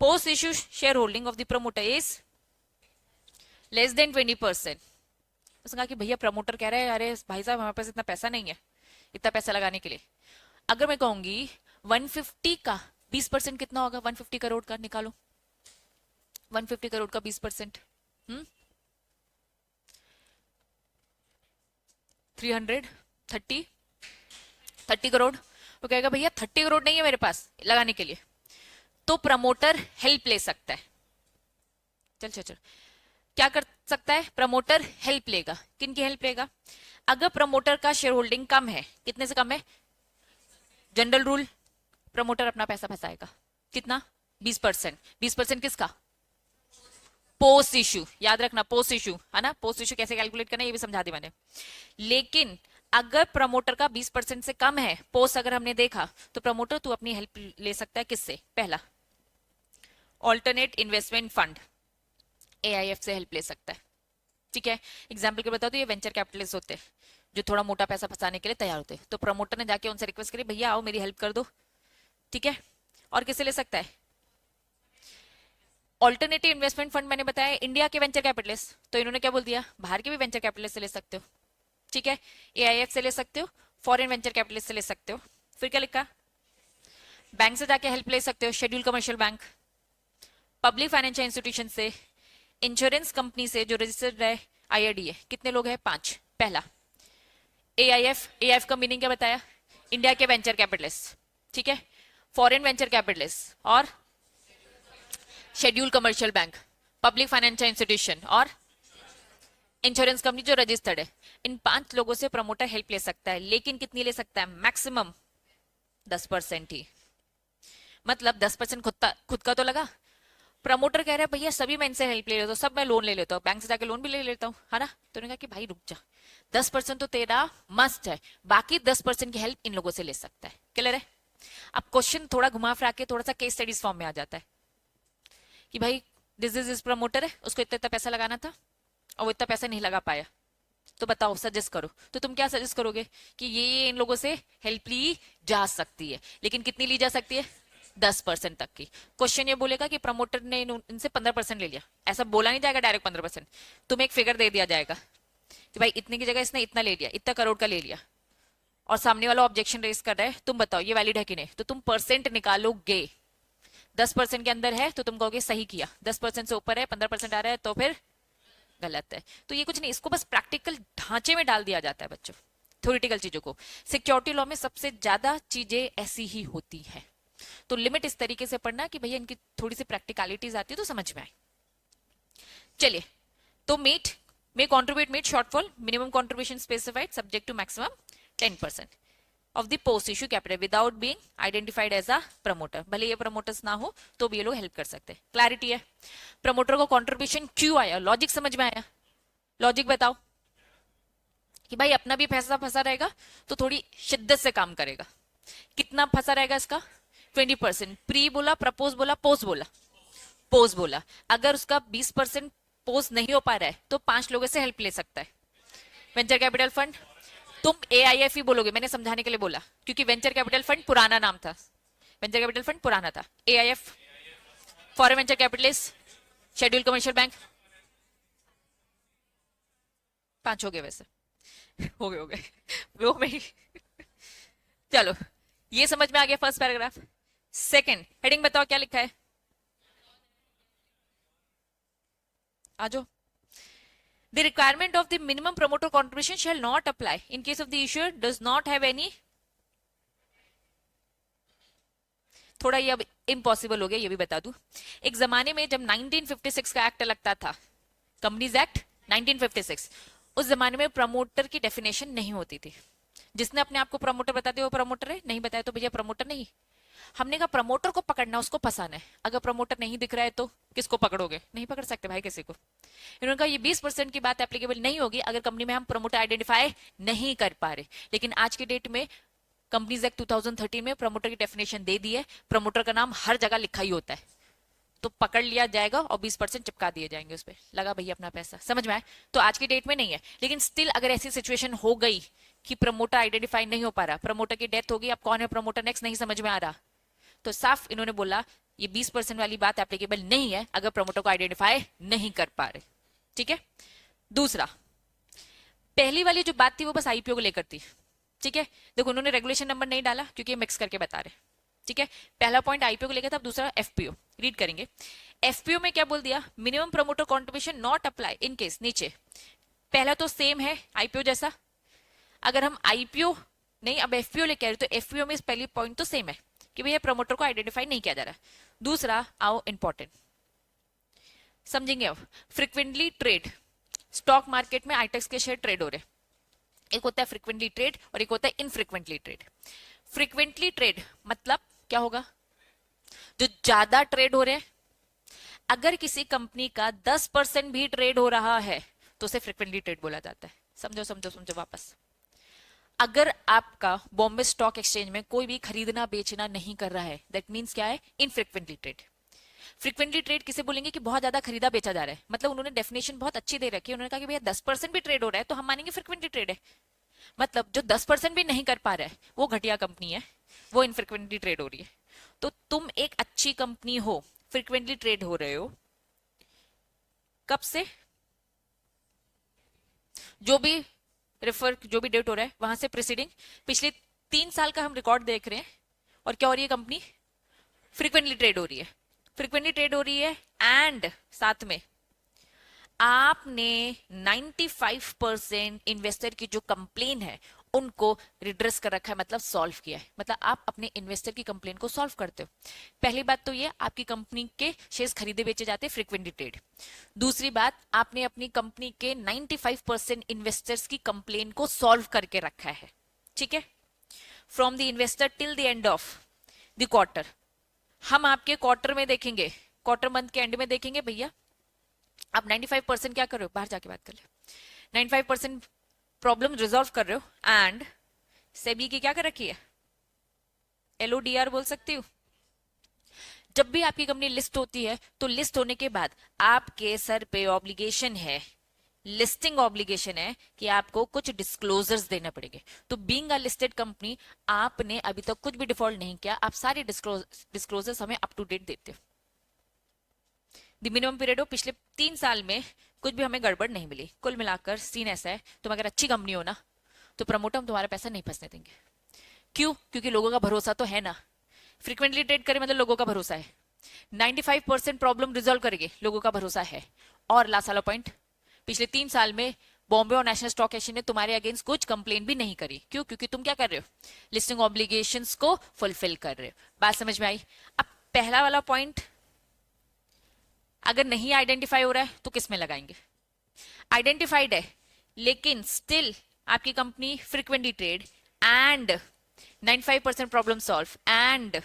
Post issue share holding of the promoter is less than 20%। उसने कहा कि भैया प्रमोटर कह रहे हैं अरे भाई साहब हमारे पास इतना पैसा नहीं है, इतना पैसा लगाने के लिए। अगर मैं कहूंगी 150 का 20% कितना होगा? 150 करोड़ का निकालो, 150 करोड़ का 20%, 330, 30 करोड़। वो कहेगा भैया 30 करोड़ नहीं है मेरे पास लगाने के लिए, तो प्रमोटर हेल्प ले सकता है। चल चल चल, क्या कर सकता है? प्रमोटर हेल्प लेगा। किन की हेल्प लेगा? अगर प्रमोटर का शेयर होल्डिंग कम है, कितने से कम है? जनरल रूल, प्रमोटर अपना पैसा फंसाएगा। कितना? 20%। 20% किसका? पोस्ट इशू, याद रखना पोस्ट इशू है ना। पोस्ट इशू कैसे कैलकुलेट करना ये भी समझा दी मैंने। लेकिन अगर प्रमोटर का 20% से कम है पोस्ट, अगर हमने देखा, तो प्रमोटर तू अपनी हेल्प ले सकता है किससे? पहला, ऑल्टरनेट इन्वेस्टमेंट फंड, एआईएफ से हेल्प ले सकता है। ठीक है, एग्जाम्पल के बता दो, ये वेंचर कैपिटलिस्ट होते हैं जो थोड़ा मोटा पैसा फंसाने के लिए तैयार होते हैं, तो प्रमोटर ने जाके उनसे रिक्वेस्ट करी, भैया आओ मेरी हेल्प कर दो। ठीक है, और किसे ले सकता है? ऑल्टरनेटिव इन्वेस्टमेंट फंड मैंने बताया इंडिया के वेंचर कैपिटलिस्ट, तो इन्होंने क्या बोल दिया? बाहर के भी वेंचर कैपिटलिस्ट से ले सकते हो। ठीक है, एआईएफ से ले सकते हो, फॉरेन वेंचर कैपिटलिस्ट से ले सकते हो। फिर क्या लिखा? बैंक से जाके हेल्प ले सकते हो, schedule commercial bank, public financial institution से, इंश्योरेंस कंपनी से जो रजिस्टर्ड है आईआरडीए। कितने लोग हैं? 5। पहला एआईएफ, एआईएफ का मीनिंग क्या बताया? इंडिया के वेंचर कैपिटलिस्ट। ठीक है, फॉरेन वेंचर कैपिटलिस्ट और schedule commercial bank, public financial institution और इंश्योरेंस कंपनी जो रजिस्टर्ड है। इन 5 लोगों से प्रमोटर हेल्प ले सकता है, लेकिन कितनी ले सकता है? मैक्सिमम 10% ही। मतलब 10% खुद का तो लगा। प्रमोटर कह रहा है भैया सभी मैं इनसे हेल्प ले लेता हूँ, सब मैं लोन ले लेता हूँ, बैंक से जाके लोन भी ले लेता हूँ, है ना। तो उन्होंने कहा कि भाई रुक जा, 10% तो तेरा मस्ट है, बाकी 10% की हेल्प इन लोगों से ले सकता है। क्लियर है? अब क्वेश्चन थोड़ा घुमा फिरा के थोड़ा सा केस स्टडीज फॉर्म में आ जाता है कि भाई दिस इज प्रमोटर है, उसको इतना इतना पैसा लगाना था और वो इतना पैसा नहीं लगा पाया, तो बताओ सजेस्ट करो। तो तुम क्या सजेस्ट करोगे? कि ये इन लोगों से हेल्प ली जा सकती है, लेकिन कितनी ली जा सकती है? 10% तक की। क्वेश्चन ये बोलेगा कि प्रमोटर ने इनसे 15% ले लिया, ऐसा बोला नहीं जाएगा डायरेक्ट 15%। तुम्हें एक फिगर दे दिया जाएगा कि भाई इतने की जगह इसने इतना ले लिया, इतना करोड़ का ले लिया, और सामने वाला ऑब्जेक्शन रेज कर रहा है, तुम बताओ ये वैलिड है कि नहीं। तो तुम परसेंट निकालोगे, 10% के अंदर है तो तुम कहोगे सही किया, 10% से ऊपर है, 15% आ रहा है तो फिर गलत है। तो ये कुछ नहीं, इसको बस प्रैक्टिकल ढांचे में डाल दिया जाता है बच्चों, थ्योरेटिकल चीजों को। सिक्योरिटी लॉ में सबसे ज्यादा चीजें ऐसी ही होती है, तो लिमिट इस तरीके से पढ़ना कि भैया इनकी थोड़ी सी प्रैक्टिकलिटीज आती है तो समझ में आए। चलिए, तो meet may contribute meet shortfall, minimum contribution specified subject to maximum 10% of the post issue capital without being identified as a promoter। भले ये promoters ना हो तो भी ये लोग हेल्प कर सकते हैं। क्लैरिटी है? प्रमोटर को कंट्रीब्यूशन क्यों आया, लॉजिक समझ में आया? लॉजिक बताओ कि भाई अपना भी पैसा फंसा रहेगा तो थोड़ी शिद्दत से काम करेगा। कितना फंसा रहेगा इसका? 20%। प्री बोला, प्रपोज बोला, पोस्ट बोला? पोस्ट बोला। अगर उसका 20% पोस्ट नहीं हो पा रहा है तो 5 लोगों से हेल्प ले सकता है। वेंचर कैपिटल फंड, तुम एआईएफ ही बोलोगे, मैंने समझाने के लिए बोला, क्योंकि वेंचर कैपिटल फंड पुराना नाम था, वेंचर कैपिटल फंड पुराना था। AIF, foreign venture capitalist, schedule commercial bank. 5 हो गए वैसे, हो गए वो में ही। चलो, ये समझ में आ गया फर्स्ट पैराग्राफ। सेकंड हेडिंग बताओ क्या लिखा है? आजो। The requirement of the minimum promoter contribution shall not apply in case of the issuer does not have any। थोड़ा ये अब इम्पॉसिबल हो गया, ये भी बता दूं। एक जमाने में जब 1956 का एक्ट लगता था, कंपनीज एक्ट 1956, उस जमाने में प्रमोटर की डेफिनेशन नहीं होती थी। जिसने अपने आप को प्रमोटर बता दिया वो प्रमोटर है, नहीं बताया तो भैया प्रमोटर नहीं। हमने कहा प्रमोटर को पकड़ना, उसको फंसाना है। अगर प्रमोटर नहीं दिख रहा है तो किसको पकड़ोगे? नहीं पकड़ सकते भाई किसी को। इन्होंने कहा ये 20% की बात एप्लीकेबल नहीं होगी अगर कंपनी में हम प्रमोटर आइडेंटिफाई नहीं कर पा रहे। लेकिन आज की डेट में कंपनीज एक्ट 2013 में प्रमोटर की डेफिनेशन दे दी है, प्रमोटर का नाम हर जगह लिखा ही होता है, तो पकड़ लिया जाएगा और 20% चिपका दिए जाएंगे उस पर। लगा भैया अपना पैसा, समझ में आए? तो आज की डेट में नहीं है, लेकिन स्टिल अगर ऐसी सिचुएशन हो गई कि प्रमोटर आइडेंटिफाई नहीं हो पा रहा, प्रमोटर की डेथ हो गई, अब कौन है प्रमोटर नेक्स्ट नहीं समझ में आ रहा, तो साफ इन्होंने बोला ये 20% वाली बात एप्लीकेबल नहीं है अगर प्रमोटर को आइडेंटिफाई नहीं कर पा रहे। ठीक है। दूसरा, पहली वाली जो बात थी वो बस आईपीओ को लेकर थी, ठीक है, देखो उन्होंने रेगुलेशन नंबर नहीं डाला क्योंकि ये मिक्स करके बता रहे, ठीक है। पहला पॉइंट आईपीओ को लेकर था, अब दूसरा एफपीओ। रीड करेंगे। एफपीओ में क्या बोल दिया, minimum promoter contribution not apply in case, नीचे पहला तो सेम है आईपीओ जैसा, अगर हम आईपीओ नहीं अब एफपीओ लेके आ रहे तो एफपीओ में इस पहली पॉइंट तो सेम है कि भैया प्रमोटर को आइडेंटिफाई नहीं किया जा रहा। दूसरा आओ इंपॉर्टेंट समझेंगे अब, फ्रिक्वेंटली ट्रेड, स्टॉक मार्केट में आईटेक्स के शेयर ट्रेड हो रहे, एक होता है फ्रिक्वेंटली ट्रेड और एक होता है इनफ्रिक्वेंटली ट्रेड। फ्रिक्वेंटली ट्रेड मतलब क्या होगा, जो ज्यादा ट्रेड हो रहे हैं, अगर किसी कंपनी का 10% भी ट्रेड हो रहा है तो उसे फ्रिक्वेंटली ट्रेड बोला जाता है। समझो समझो समझो वापस, अगर आपका बॉम्बे स्टॉक एक्सचेंज में कोई भी खरीदना बेचना नहीं कर रहा है, दैट मींस क्या है, इनफ्रिक्वेंटली ट्रेड। फ्रिक्वेंटली ट्रेड किसे बोलेंगे कि बहुत ज्यादा खरीदा बेचा जा रहा है, मतलब उन्होंने डेफिनेशन बहुत अच्छी दे रखी है, उन्होंने कहा कि भैया 10% भी ट्रेड हो रहा है तो हम मानेंगे फ्रिक्वेंटली ट्रेड है। मतलब जो 10% भी नहीं कर पा रहा है वो घटिया कंपनी है, वो इनफ्रिक्वेंटली ट्रेड हो रही है। तो तुम एक अच्छी कंपनी हो, फ्रिक्वेंटली ट्रेड हो रहे हो, कब से, जो भी रेफर जो भी डेट हो रहा है वहां से प्रीसीडिंग, पिछले 3 साल का हम रिकॉर्ड देख रहे हैं, और क्या हो रही है कंपनी, फ्रिक्वेंटली ट्रेड हो रही है, फ्रिक्वेंटली ट्रेड हो रही है। एंड साथ में आपने 95% इन्वेस्टर की जो कंप्लेन है उनको रिड्रेस कर रखा है, मतलब सॉल्व किया है, मतलब आप अपने इन्वेस्टर की कंप्लेन को सॉल्व करते हो। पहली बात तो ये आपकी कंपनी के शेयर्स खरीदे बेचे जाते हैं फ्रिक्वेंटली ट्रेड। दूसरी बात, आपने अपनी कंपनी के 95% इन्वेस्टर्स की कंप्लेन को सॉल्व करके रखा है, ठीक है, from the investor till the end of the quarter. हम आपके क्वार्टर में देखेंगे, क्वार्टर मंथ के एंड में देखेंगे भैया आप 95% क्या कर रहे हो, बाहर जाके बात कर ले, 95% प्रॉब्लम रिजॉल्व कर रहे हो। एंड सेबी की क्या कर रखी है, एलओडीआर बोल सकती हूँ। जब भी आपकी कंपनी लिस्ट होती है तो लिस्ट होने के बाद आपके सर पे ऑब्लिगेशन है, लिस्टिंग ऑब्लिगेशन है कि आपको कुछ डिस्क्लोजर्स देने पड़ेंगे। तो बीइंग अ लिस्टेड कंपनी आपने अभी तक कुछ भी डिफॉल्ट नहीं किया, आप सारे डिस्क्लोजर्स हमें अप टू डेट देते हो। मिनिमम पीरियड हो, पिछले 3 साल में कुछ भी हमें गड़बड़ नहीं मिली। कुल मिलाकर सीन ऐसा है, तुम अगर अच्छी कंपनी हो ना तो प्रमोटर हम तुम्हारा पैसा नहीं फंसने देंगे। क्यों, क्योंकि लोगों का भरोसा तो है ना, फ्रिक्वेंटली ट्रेड करे मतलब लोगों का भरोसा है, 95% प्रॉब्लम रिजॉल्व करेंगे लोगों का भरोसा है। और लास्ट वाला पॉइंट, पिछले 3 साल में बॉम्बे और नेशनल स्टॉक एक्सचेंज ने तुम्हारे अगेंस्ट कुछ कंप्लेन भी नहीं करी। क्यों, क्योंकि तुम क्या कर रहे हो, लिस्टिंग ऑब्लिगेशंस को फुलफिल कर रहे हो। बात समझ में आई। अब पहला वाला पॉइंट अगर नहीं आइडेंटिफाई हो रहा है तो किस में लगाएंगे, आइडेंटिफाइड है लेकिन स्टिल आपकी company frequently trade and 95% problem solve and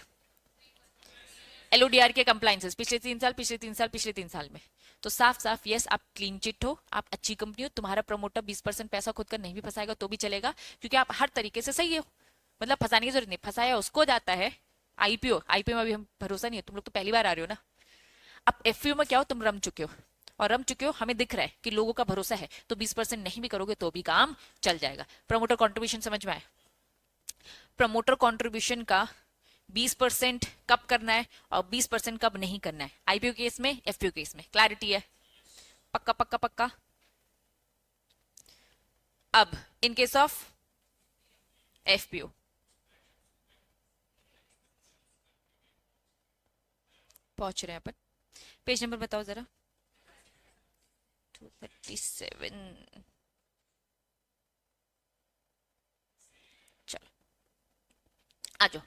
LODR के कंप्लायंसेस पिछले 3 साल पिछले 3 साल पिछले 3 साल में, तो साफ साफ यस आप क्लीन चिट हो, आप अच्छी कंपनी हो, तुम्हारा प्रमोटर 20% पैसा खुद का नहीं भी फंसाएगा तो भी चलेगा क्योंकि आप हर तरीके से सही हो, मतलब फंसाने की जरूरत नहीं, फंसाया उसको जाता है। आईपीओ आईपीओ में अभी हम भरोसा नहीं है, तुम लोग तो पहली बार आ रहे हो ना। अब एफयू में क्या हो, तुम रम चुके हो, और रम चुके हो, हमें दिख रहा है कि लोगों का भरोसा है, तो 20% नहीं भी करोगे तो भी काम चल जाएगा। प्रमोटर कॉन्ट्रीब्यूशन समझ में आए, प्रमोटर कॉन्ट्रीब्यूशन का 20% कब करना है और 20% कब नहीं करना है, आईपीओ केस में एफपीओ केस में, क्लैरिटी है, पक्का पक्का पक्का। अब इन केस ऑफ एफपीओ पहुंच रहे हैं अपन, पेज नंबर बताओ जरा, 237। चलो आ जाओ,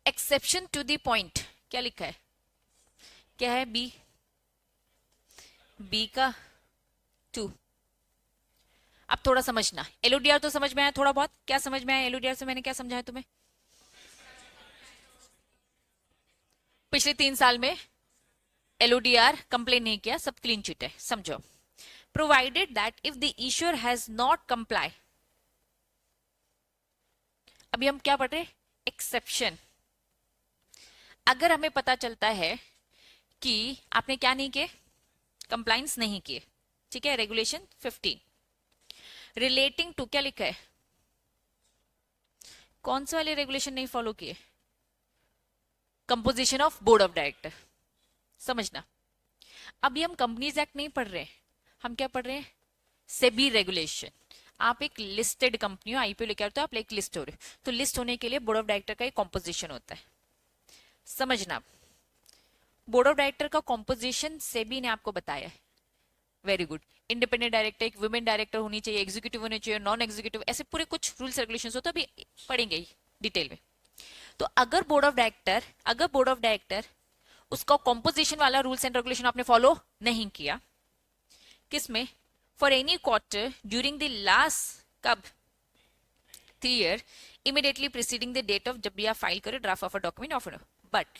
एक्सेप्शन टू द पॉइंट क्या लिखा है, क्या है, बी, बी का 2। अब थोड़ा समझना, एलओडीआर तो समझ में आया थोड़ा बहुत, क्या समझ में आया एलओडीआर से, मैंने क्या समझाया तुम्हें, पिछले 3 साल में एलओडीआर कंप्लेन नहीं किया, सब क्लीन चिट है, समझो। Provided that if the issuer has not comply, अभी हम क्या पढ़ रहे, एक्सेप्शन। अगर हमें पता चलता है कि आपने क्या नहीं किए, कंप्लाइंस नहीं किए, ठीक है, रेगुलेशन 15 रिलेटिंग टू, क्या लिखा है, कौन से वाले रेगुलेशन नहीं फॉलो किए, composition of board of director, समझना। अभी हम कंपनीज एक्ट नहीं पढ़ रहे, हम क्या पढ़ रहे हैं, सेबी रेगुलेशन। आप एक लिस्टेड कंपनी हो, आईपीओ लेके आते हो, आप एक लिस्ट हो रहे हो, तो लिस्ट होने के लिए बोर्ड ऑफ डायरेक्टर का एक कॉम्पोजिशन होता है, समझना। बोर्ड ऑफ डायरेक्टर का कॉम्पोजिशन सेबी ने आपको बताया है, वेरी गुड। इंडिपेंडेंट डायरेक्टर, एक वुमेन डायरेक्टर होनी चाहिए, एग्जीक्यूटिव होने चाहिए, नॉन एग्जीक्यूटिव, ऐसे पूरे कुछ रूल्स रेगुलेशंस होते हैं, अभी पढ़ेंगे ही डिटेल में। तो अगर बोर्ड ऑफ डायरेक्टर उसका कॉम्पोजिशन वाला रूल्स एंड रेगुलेशन आपने फॉलो नहीं किया, किसमें, for any quarter during the last, कब, 3 year immediately preceding the date of, जब भी आप फाइल करें draft of a document of, but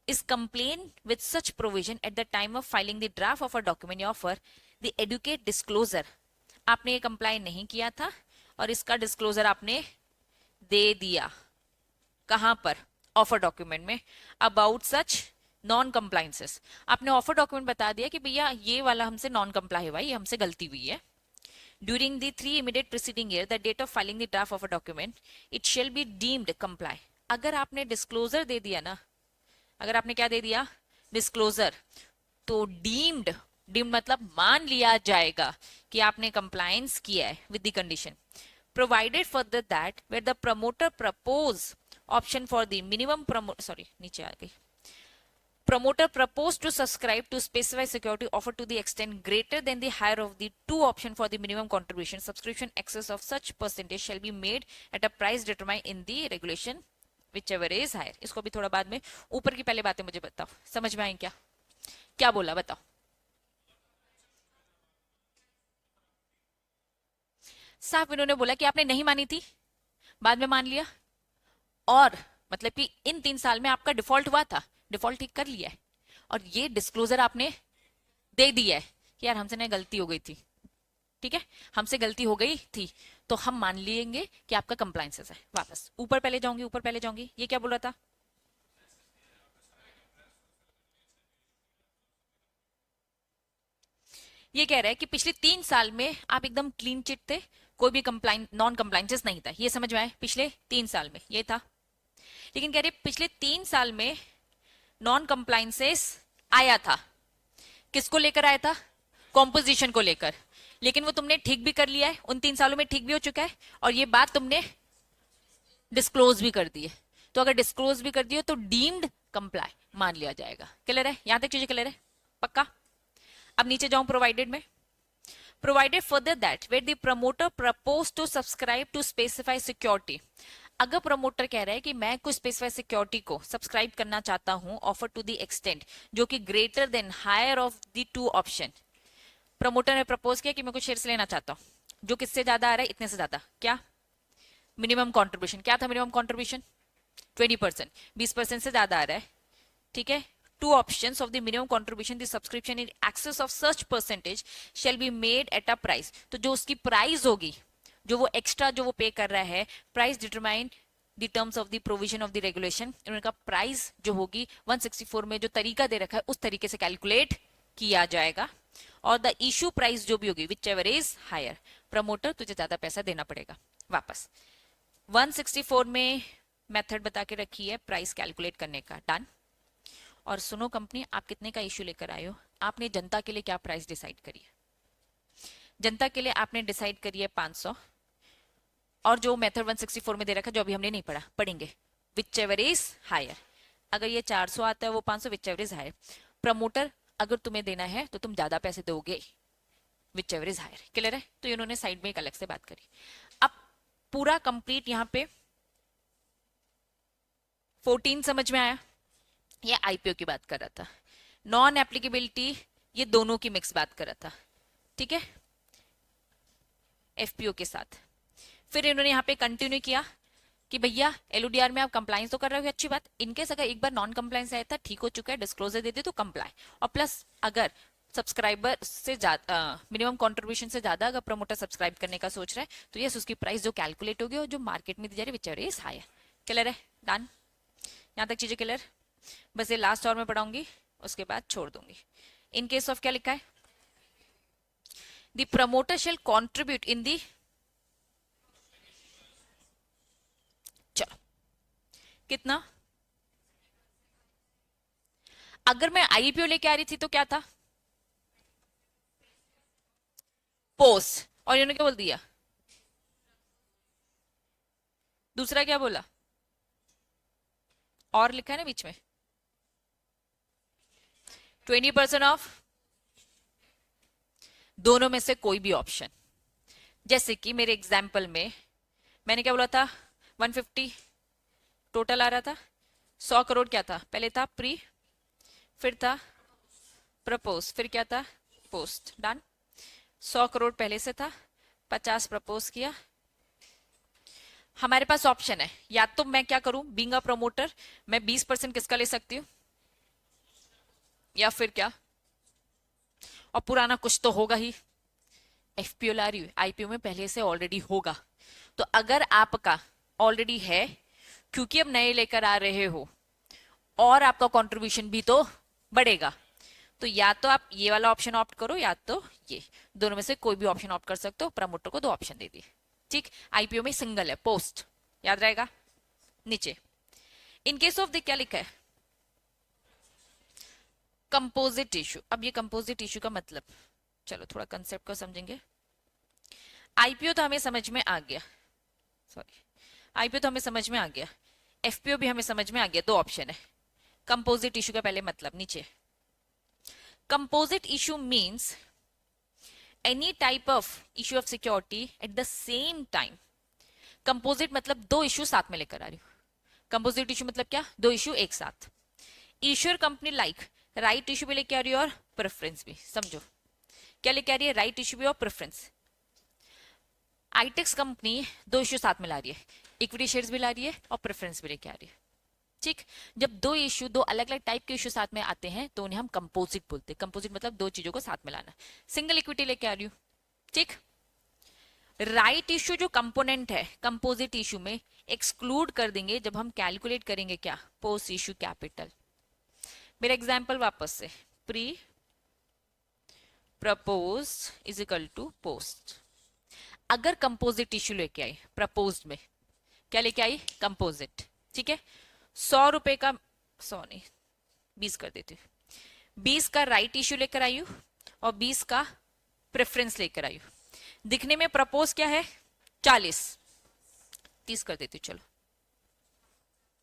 is complained with such provision at the time of filing the draft of a document offer, the educate disclosure, आपने ये comply नहीं किया था और इसका डिस्क्लोजर आपने दे दिया, कहां पर, ऑफर डॉक्यूमेंट में, अबाउट सच नॉन कंप्लाइंसेस, आपने ऑफर डॉक्यूमेंट बता दिया कि भैया ये वाला हमसे नॉन कंप्लाई हुआ, ये हमसे गलती हुई है। During the 3 immediate preceding year, the date of filing the draft of a document, it shall be deemed comply। अगर आपने डिस्क्लोजर दे दिया ना, अगर आपने क्या दे दिया, डिस्क्लोजर, तो डीम्ड मतलब मान लिया जाएगा कि आपने कंप्लायंस किया है with the condition, provided further that where the promoter propose option for the minimum sorry नीचे आ गई, promoter proposed to subscribe to specify security offer to the extent greater than the higher of the two option for the minimum contribution, subscription excess of such percentage shall be made at a price determined in the regulation whichever is higher। इसको भी थोड़ा बाद में, ऊपर की पहले बातें मुझे बताओ, समझ में आई क्या, क्या बोला बताओ। साफ इन्होंने बोला कि आपने नहीं मानी थी, बाद में मान लिया, और मतलब कि इन 3 साल में आपका डिफॉल्ट हुआ था, डिफॉल्ट ठीक कर लिया है, और ये डिस्क्लोजर आपने दे दिया है कि यार हमसे ना गलती हो गई थी, ठीक है, हमसे गलती हो गई थी, तो हम मान लेंगे कि आपका कंप्लायंसेस है। वापस ऊपर पहले जाऊंगी, ऊपर पहले जाऊंगी, ये क्या बोल रहा था, ये कह रहा है कि पिछले 3 साल में आप एकदम क्लीन चिट थे, कोई भी कंप्लाइन नॉन कंप्लाइंसेस नहीं था, ये समझ में आए, पिछले 3 साल में ये था। लेकिन कह रहे पिछले 3 साल में नॉन कंप्लाइंसेस आया था, किसको लेकर आया था, कॉम्पोजिशन को लेकर, लेकिन वो तुमने ठीक भी कर लिया है, उन 3 सालों में ठीक भी हो चुका है, और ये बात तुमने डिस्क्लोज भी कर दी है, तो अगर डिस्क्लोज भी कर दिया तो डीम्ड कंप्लाई मान लिया जाएगा। क्लियर है, यहां तक चीजें क्लियर है, पक्का। अब नीचे जाऊं, प्रोवाइडेड में, provided further that where the promoter propose to subscribe to specify security, अगर प्रमोटर कह रहा है कि मैं कुछ स्पेसिफाई सिक्योरिटी को सब्सक्राइब करना चाहता हूं, ऑफर टू द एक्सटेंट जो कि greater than higher of the two option, promoter ने प्रपोज किया कि मैं कुछ शेयर्स लेना चाहता हूं जो किससे ज्यादा आ रहा है, इतने से ज्यादा, क्या, मिनिमम कॉन्ट्रीब्यूशन, क्या था मिनिमम कॉन्ट्रीब्यूशन, 20%, 20% से ज्यादा आ रहा है, ठीक है, two options of the minimum contribution, the subscription in excess of such percentage shall be made at a price, तो जो उसकी प्राइस होगी, जो वो एक्स्ट्रा जो वो पे कर रहा है, price determine the terms of the provision of the regulation, उनका प्राइस जो होगी 164 में जो तरीका दे रखा है उस तरीके से कैलकुलेट किया जाएगा, और द इशू प्राइस जो भी होगी whichever is higher, promoter तुझे ज्यादा पैसा देना पड़ेगा। वापस 164 में मेथड बता के रखी है प्राइस कैलकुलेट करने का, डन। और सुनो कंपनी, आप कितने का इश्यू लेकर आए हो, आपने जनता के लिए क्या प्राइस डिसाइड करी है, जनता के लिए आपने डिसाइड करी है 500, और जो मेथड 164 में दे रखा है जो अभी हमने नहीं पढ़ा, पढ़ेंगे, विच एवर इज हायर, अगर ये 400 आता है वो 500, whichever is higher, promoter अगर तुम्हें देना है तो तुम ज्यादा पैसे दोगे, whichever is higher. Clear है, तो इन्होंने साइड में एक अलग से बात करी। अब पूरा कंप्लीट यहाँ पे 14 समझ में आया, ये आईपीओ की बात कर रहा था, नॉन एप्लीकेबिलिटी ये दोनों की मिक्स बात कर रहा था, ठीक है, एफपीओ के साथ। फिर इन्होंने यहाँ पे कंटिन्यू किया कि भैया एलओडीआर में आप कंप्लायंस तो कर रहे हो, अच्छी बात, इनकेस अगर एक बार नॉन कंप्लायंस आया था, ठीक हो चुका है, डिस्क्लोजर दे दे तो कंप्लाई, और प्लस अगर सब्सक्राइबर से ज्यादा, मिनिमम कंट्रीब्यूशन से ज्यादा अगर प्रमोटर सब्सक्राइब करने का सोच रहा है तो यस उसकी प्राइस जो कैलकुलेट होगी और जो मार्केट में दी जा रही है whichever is higher. Clear है, डन, यहाँ तक चीजें क्लियर, बस ये लास्ट और में पढ़ाऊंगी उसके बाद छोड़ दूंगी। इन केस ऑफ क्या लिखा है, the promoter shall contribute in the, चलो कितना, अगर मैं आईपीओ लेके आ रही थी तो क्या था, पोस्ट, और इन्होंने क्या बोल दिया, दूसरा क्या बोला, और लिखा है ना बीच में, 20% ऑफ दोनों में से कोई भी ऑप्शन। जैसे कि मेरे एग्जाम्पल में मैंने क्या बोला था, 150 टोटल आ रहा था, 100 करोड़ क्या था, पहले था प्री, फिर था प्रपोज, फिर क्या था पोस्ट, डन। 100 करोड़ पहले से था, 50 प्रपोज किया। हमारे पास ऑप्शन है, या तो मैं क्या करूं, बीइंग अ प्रमोटर मैं 20% किसका ले सकती हूँ, या फिर क्या, और पुराना कुछ तो होगा ही, एफपीओ ला रही हूँ, आईपीओ में पहले से ऑलरेडी होगा। तो अगर आपका ऑलरेडी है, क्योंकि अब नए लेकर आ रहे हो, और आपका कंट्रीब्यूशन भी तो बढ़ेगा, तो या तो आप ये वाला ऑप्शन ऑप्ट करो, या तो ये, दोनों में से कोई भी ऑप्शन ऑप्ट कर सकते हो। प्रमोटर को दो ऑप्शन दे दिए, ठीक। आईपीओ में सिंगल है, पोस्ट याद रहेगा नीचे। इन केस ऑफ द क्या लिखा है, कंपोजिट इशू। अब ये कंपोजिट इशू का मतलब, चलो थोड़ा कंसेप्ट को समझेंगे। आईपीओ तो हमें समझ में आ गया, सॉरी, आईपीओ तो हमें समझ में आ गया, एफपीओ भी हमें समझ में आ गया, दो ऑप्शन है। कंपोजिट इशू का पहले मतलब नीचे, composite issue means any type of issue of security at the same time. Composite मतलब दो इशू साथ में लेकर आ रही हूँ। कंपोजिट इशू मतलब क्या, दो इशू एक साथ। Ensure company like right issue भी लेके आ रही है और प्रेफरेंस भी, समझो क्या लेके आ रही है, राइट इशू भी और प्रेफरेंस। आईटेक्स कंपनी दो इशू साथ में ला रही है, इक्विटी शेयर्स भी ला रही है और प्रेफरेंस भी लेके आ रही है, ठीक। जब दो इशू, दो अलग अलग टाइप के इशू साथ में आते हैं तो उन्हें हम कंपोजिट बोलते हैं। कंपोजिट मतलब दो चीजों को साथ में लाना। सिंगल इक्विटी लेके आ रही हूँ, ठीक। राइट इशू जो कंपोनेंट है कंपोजिट इशू में एक्सक्लूड कर देंगे जब हम कैलकुलेट करेंगे क्या, पोस्ट इशू कैपिटल। मेरा एग्जाम्पल वापस से, pre propose is equal to post. अगर कंपोजिट इशू लेके आई प्रपोज में, क्या लेके आई, कंपोजिट, ठीक है। 100 रुपए का, 100 नहीं 20 कर देती हूँ, 20 का राइट इशू लेकर आई हूँ और 20 का प्रेफरेंस लेकर आई हूँ। दिखने में प्रपोज क्या है, 40, 30 कर देती हूँ, चलो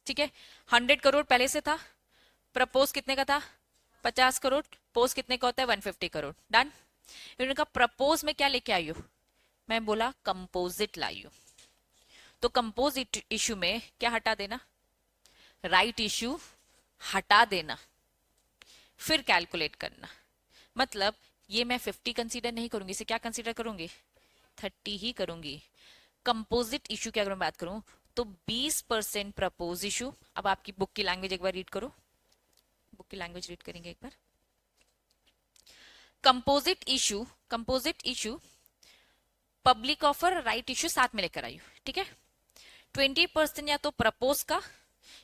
ठीक है। 100 करोड़ पहले से था, प्रपोज कितने का था, 50 करोड़, पोस्ट कितने का होता है 150 करोड़, डन। इन्होंने कहा प्रपोज में क्या लेके आई हो, मैं बोला कंपोजिट लाई हूं। तो कंपोजिट इशू में क्या हटा देना, राइट इशू हटा देना, फिर कैलकुलेट करना। मतलब ये मैं 50 कंसीडर नहीं करूंगी, इसे क्या कंसीडर करूंगी, 30 ही करूंगी। कंपोजिट इशू की अगर मैं बात करूं तो 20% प्रपोज इशू। अब आपकी बुक की लैंग्वेज एक बार रीड करो, बुक की लैंग्वेज रीड करेंगे एक बार। Composite issue, composite issue public offer right issue साथ में लेकर आई हूं, ठीक है। 20% या तो प्रपोज का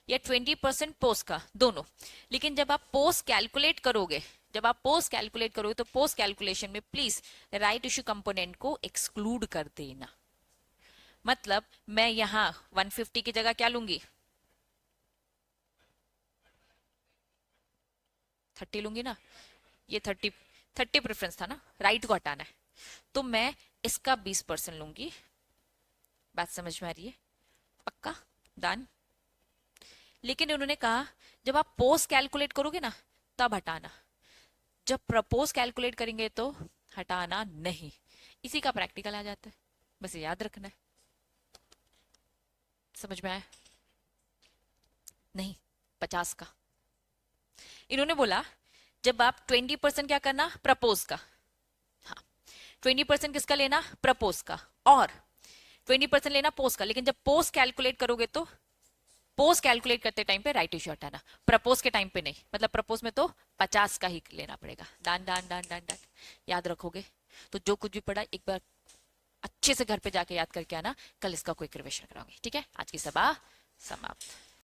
या 20% पोस्ट का, दोनों। लेकिन जब आप पोस्ट कैलकुलेट करोगे, जब आप पोस्ट कैलकुलेट करोगे तो पोस्ट कैलकुलेशन में प्लीज राइट इशू कंपोनेंट को एक्सक्लूड कर देना। मतलब मैं यहां 150 की जगह क्या लूंगी, 30 लूंगी ना, ये 30 प्रेफरेंस था ना, राइट को हटाना है, तो मैं इसका 20% लूंगी। बात समझ में आ रही है, पक्का, डन। लेकिन उन्होंने कहा जब आप पोस्ट कैलकुलेट करोगे ना तब हटाना, जब प्रपोज कैलकुलेट करेंगे तो हटाना नहीं। इसी का प्रैक्टिकल आ जाता है, बस याद रखना है। समझ में आया, नहीं 50 का। इन्होंने बोला जब आप 20% क्या करना, प्रपोज का, हाँ 20% किसका लेना, प्रपोज का, और 20% लेना पोस्ट का। लेकिन जब पोस्ट कैलकुलेट करोगे तो पोस्ट कैलकुलेट करते टाइम पे राइट इश्यू हटाना, प्रपोज के टाइम पे नहीं। मतलब प्रपोज में तो 50 का ही लेना पड़ेगा, done done done done done. याद रखोगे तो जो कुछ भी पढ़ा एक बार अच्छे से घर पे जाके याद करके आना, कल इसका क्विक रिविजन कराऊंगी, ठीक है। आज की सभा समाप्त।